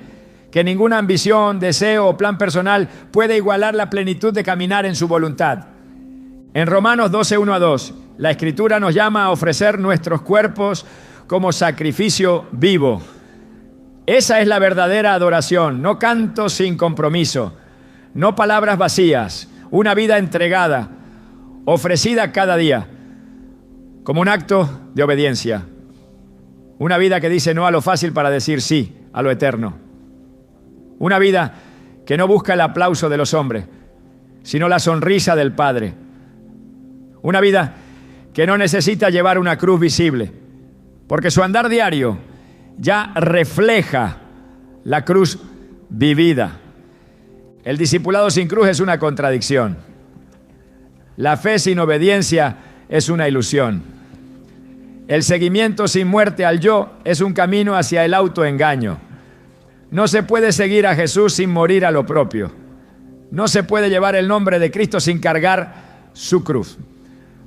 que ninguna ambición, deseo o plan personal puede igualar la plenitud de caminar en su voluntad. En Romanos 12:1-2, la Escritura nos llama a ofrecer nuestros cuerpos como sacrificio vivo. Esa es la verdadera adoración, no cantos sin compromiso, no palabras vacías, una vida entregada, ofrecida cada día, como un acto de obediencia. Una vida que dice no a lo fácil para decir sí a lo eterno. Una vida que no busca el aplauso de los hombres, sino la sonrisa del Padre. Una vida que no necesita llevar una cruz visible, porque su andar diario ya refleja la cruz vivida. El discipulado sin cruz es una contradicción. La fe sin obediencia es una ilusión. El seguimiento sin muerte al yo es un camino hacia el autoengaño. No se puede seguir a Jesús sin morir a lo propio. No se puede llevar el nombre de Cristo sin cargar su cruz.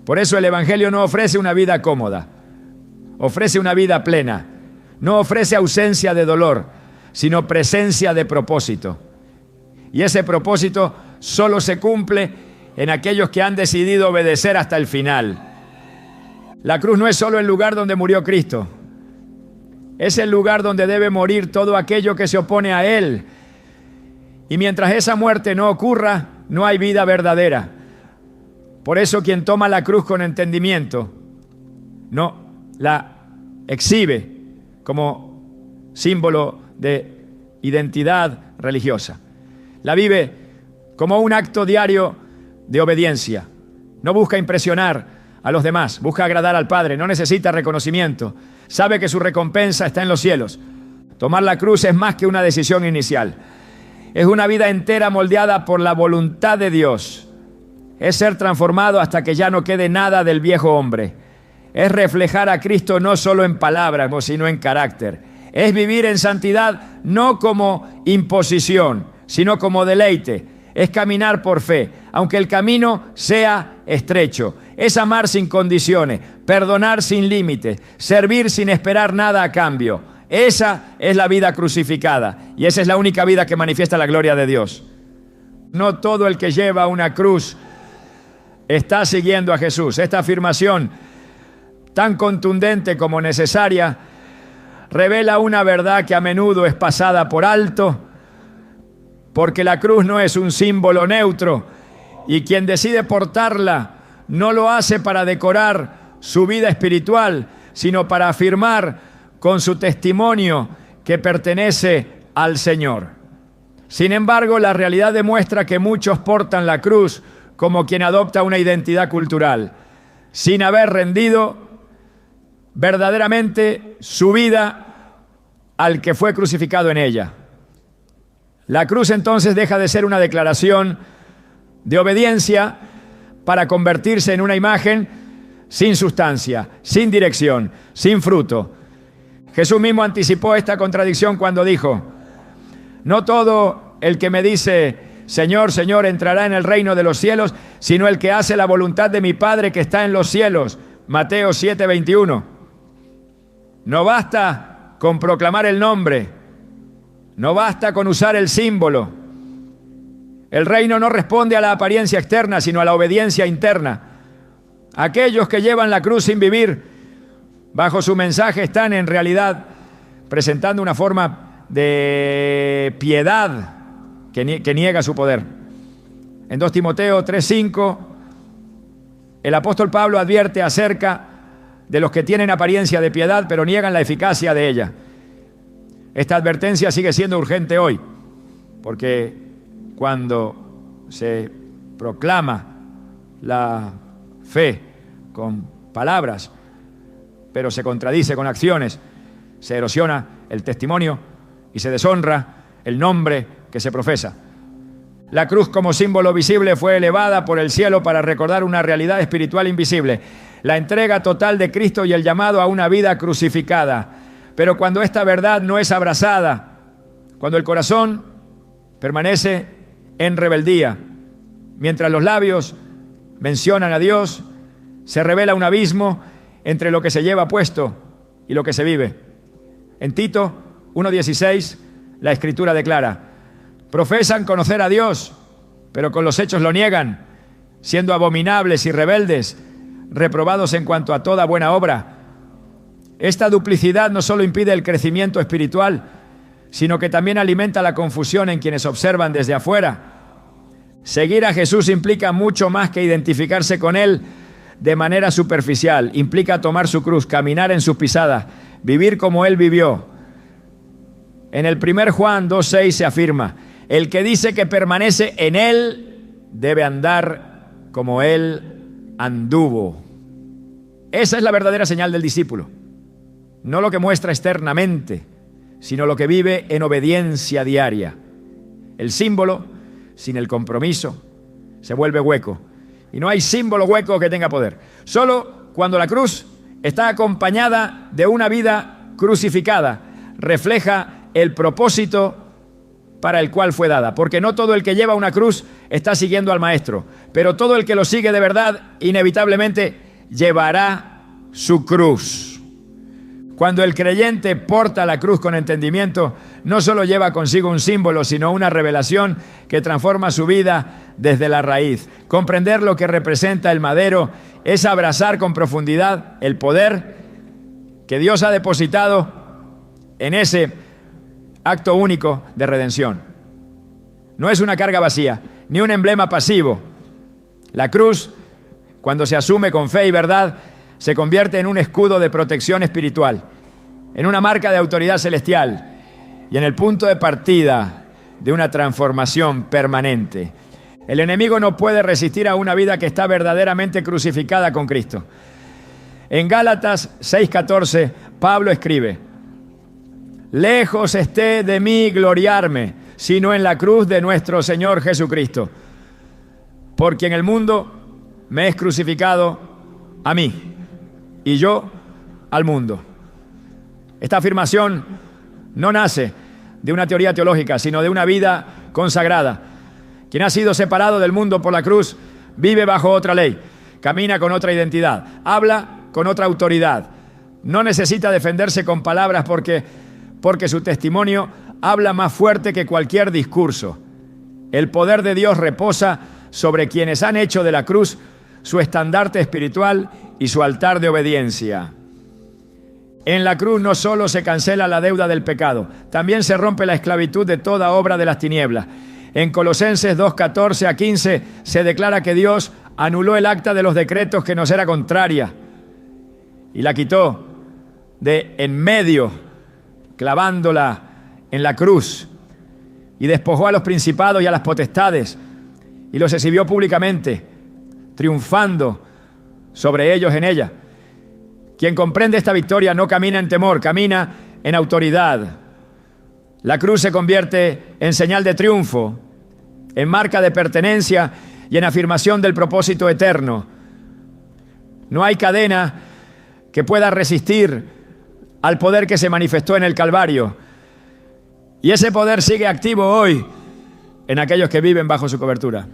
Por eso el Evangelio no ofrece una vida cómoda, ofrece una vida plena. No ofrece ausencia de dolor, sino presencia de propósito. Y ese propósito solo se cumple en aquellos que han decidido obedecer hasta el final. La cruz no es solo el lugar donde murió Cristo. Es el lugar donde debe morir todo aquello que se opone a Él Y mientras esa muerte no ocurra, no hay vida verdadera. Por eso quien toma la cruz con entendimiento no la exhibe como símbolo de identidad religiosa. La vive como un acto diario de obediencia. No busca impresionar a los demás, busca agradar al Padre, no necesita reconocimiento. Sabe que su recompensa está en los cielos. Tomar la cruz es más que una decisión inicial. Es una vida entera moldeada por la voluntad de Dios. Es ser transformado hasta que ya no quede nada del viejo hombre. Es reflejar a Cristo no solo en palabras, sino en carácter. Es vivir en santidad no como imposición, sino como deleite. Es caminar por fe, aunque el camino sea estrecho. Es amar sin condiciones, perdonar sin límites, servir sin esperar nada a cambio. Esa es la vida crucificada y esa es la única vida que manifiesta la gloria de Dios. No todo el que lleva una cruz está siguiendo a Jesús. Esta afirmación, tan contundente como necesaria, revela una verdad que a menudo es pasada por alto, porque la cruz no es un símbolo neutro y quien decide portarla no lo hace para decorar su vida espiritual, sino para afirmar con su testimonio que pertenece al Señor. Sin embargo, la realidad demuestra que muchos portan la cruz como quien adopta una identidad cultural, sin haber rendido verdaderamente su vida al que fue crucificado en ella. La cruz entonces deja de ser una declaración de obediencia para convertirse en una imagen sin sustancia, sin dirección, sin fruto. Jesús mismo anticipó esta contradicción cuando dijo: no todo el que me dice Señor, Señor entrará en el reino de los cielos, sino el que hace la voluntad de mi Padre que está en los cielos. Mateo 7:21. No basta con proclamar el nombre, no basta con usar el símbolo. El reino no responde a la apariencia externa, sino a la obediencia interna. Aquellos que llevan la cruz sin vivir bajo su mensaje están en realidad presentando una forma de piedad que niega su poder. En 2 Timoteo 3:5, el apóstol Pablo advierte acerca de los que tienen apariencia de piedad, pero niegan la eficacia de ella. Esta advertencia sigue siendo urgente hoy, porque cuando se proclama la fe con palabras, pero se contradice con acciones, se erosiona el testimonio y se deshonra el nombre que se profesa. La cruz como símbolo visible fue elevada por el cielo para recordar una realidad espiritual invisible, la entrega total de Cristo y el llamado a una vida crucificada. Pero cuando esta verdad no es abrazada, cuando el corazón permanece en rebeldía, mientras los labios mencionan a Dios, se revela un abismo entre lo que se lleva puesto y lo que se vive. En Tito 1:16, la Escritura declara: profesan conocer a Dios, pero con los hechos lo niegan, siendo abominables y rebeldes, reprobados en cuanto a toda buena obra. Esta duplicidad no solo impide el crecimiento espiritual, sino que también alimenta la confusión en quienes observan desde afuera. Seguir a Jesús implica mucho más que identificarse con Él de manera superficial. Implica tomar su cruz, caminar en sus pisadas, vivir como Él vivió. En el 1 Juan 2:6 se afirma: el que dice que permanece en Él debe andar como Él anduvo. Esa es la verdadera señal del discípulo. No lo que muestra externamente, sino lo que vive en obediencia diaria. El símbolo, sin el compromiso, se vuelve hueco. Y no hay símbolo hueco que tenga poder. Solo cuando la cruz está acompañada de una vida crucificada, refleja el propósito para el cual fue dada. Porque no todo el que lleva una cruz está siguiendo al Maestro, pero todo el que lo sigue de verdad, inevitablemente llevará su cruz. Cuando el creyente porta la cruz con entendimiento, no solo lleva consigo un símbolo, sino una revelación que transforma su vida desde la raíz. Comprender lo que representa el madero es abrazar con profundidad el poder que Dios ha depositado en ese acto único de redención. no es una carga vacía, ni un emblema pasivo. La cruz, cuando se asume con fe y verdad, se convierte en un escudo de protección espiritual, en una marca de autoridad celestial y en el punto de partida de una transformación permanente. El enemigo no puede resistir a una vida que está verdaderamente crucificada con Cristo. En Gálatas 6:14, Pablo escribe: lejos esté de mí gloriarme, sino en la cruz de nuestro Señor Jesucristo, porque en el mundo me es crucificado a mí y yo al mundo. Esta afirmación no nace de una teoría teológica, sino de una vida consagrada. Quien ha sido separado del mundo por la cruz vive bajo otra ley, camina con otra identidad, habla con otra autoridad. No necesita defenderse con palabras porque su testimonio habla más fuerte que cualquier discurso. El poder de Dios reposa sobre quienes han hecho de la cruz su estandarte espiritual y su altar de obediencia. En la cruz no solo se cancela la deuda del pecado, también se rompe la esclavitud de toda obra de las tinieblas. En Colosenses 2:14 a 15 se declara que Dios anuló el acta de los decretos que nos era contraria y la quitó de en medio, clavándola en la cruz, y despojó a los principados y a las potestades y los exhibió públicamente, triunfando sobre ellos en ella. Quien comprende esta victoria no camina en temor, camina en autoridad. La cruz se convierte en señal de triunfo, en marca de pertenencia y en afirmación del propósito eterno. No hay cadena que pueda resistir al poder que se manifestó en el Calvario. Y ese poder sigue activo hoy en aquellos que viven bajo su cobertura.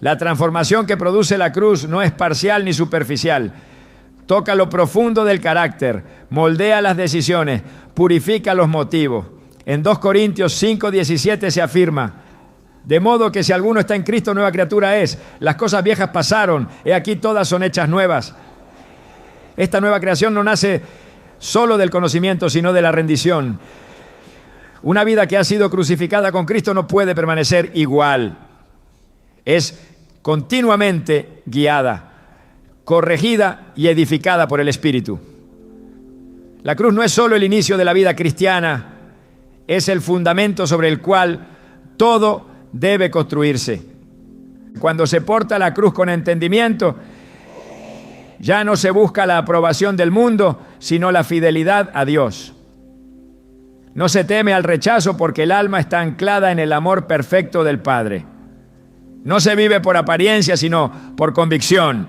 La transformación que produce la cruz no es parcial ni superficial. Toca lo profundo del carácter, moldea las decisiones, purifica los motivos. En 2 Corintios 5:17 se afirma: de modo que si alguno está en Cristo, nueva criatura es. Las cosas viejas pasaron, he aquí todas son hechas nuevas. Esta nueva creación no nace solo del conocimiento, sino de la rendición. Una vida que ha sido crucificada con Cristo no puede permanecer igual. Es continuamente guiada, corregida y edificada por el Espíritu. La cruz no es solo el inicio de la vida cristiana, es el fundamento sobre el cual todo debe construirse. Cuando se porta la cruz con entendimiento, ya no se busca la aprobación del mundo, sino la fidelidad a Dios. No se teme al rechazo porque el alma está anclada en el amor perfecto del Padre. No se vive por apariencia, sino por convicción.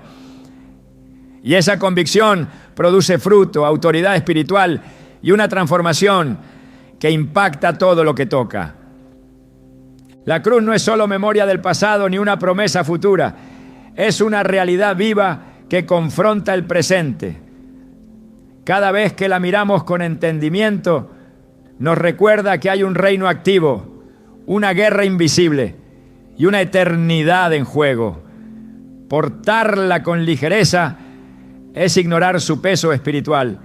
Y esa convicción produce fruto, autoridad espiritual y una transformación que impacta todo lo que toca. La cruz no es solo memoria del pasado ni una promesa futura. Es una realidad viva que confronta el presente. Cada vez que la miramos con entendimiento, nos recuerda que hay un reino activo, una guerra invisible y una eternidad en juego. Portarla con ligereza es ignorar su peso espiritual,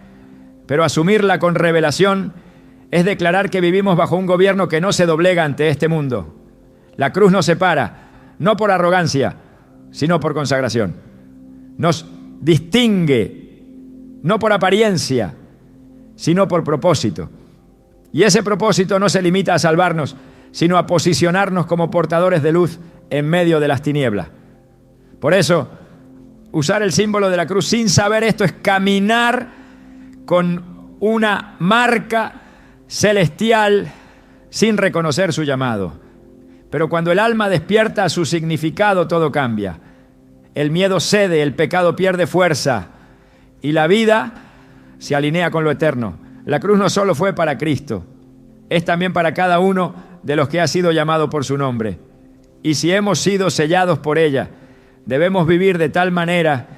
pero asumirla con revelación es declarar que vivimos bajo un gobierno que no se doblega ante este mundo. La cruz nos separa, no por arrogancia, sino por consagración. Nos distingue, no por apariencia, sino por propósito. Y ese propósito no se limita a salvarnos, sino a posicionarnos como portadores de luz en medio de las tinieblas. Por eso, usar el símbolo de la cruz sin saber esto es caminar con una marca celestial sin reconocer su llamado. Pero cuando el alma despierta su significado, todo cambia. El miedo cede, el pecado pierde fuerza y la vida se alinea con lo eterno. La cruz no solo fue para Cristo, es también para cada uno de los que ha sido llamado por su nombre. Y si hemos sido sellados por ella, debemos vivir de tal manera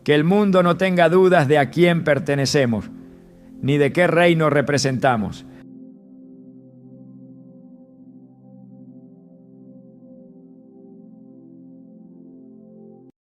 que el mundo no tenga dudas de a quién pertenecemos, ni de qué reino representamos.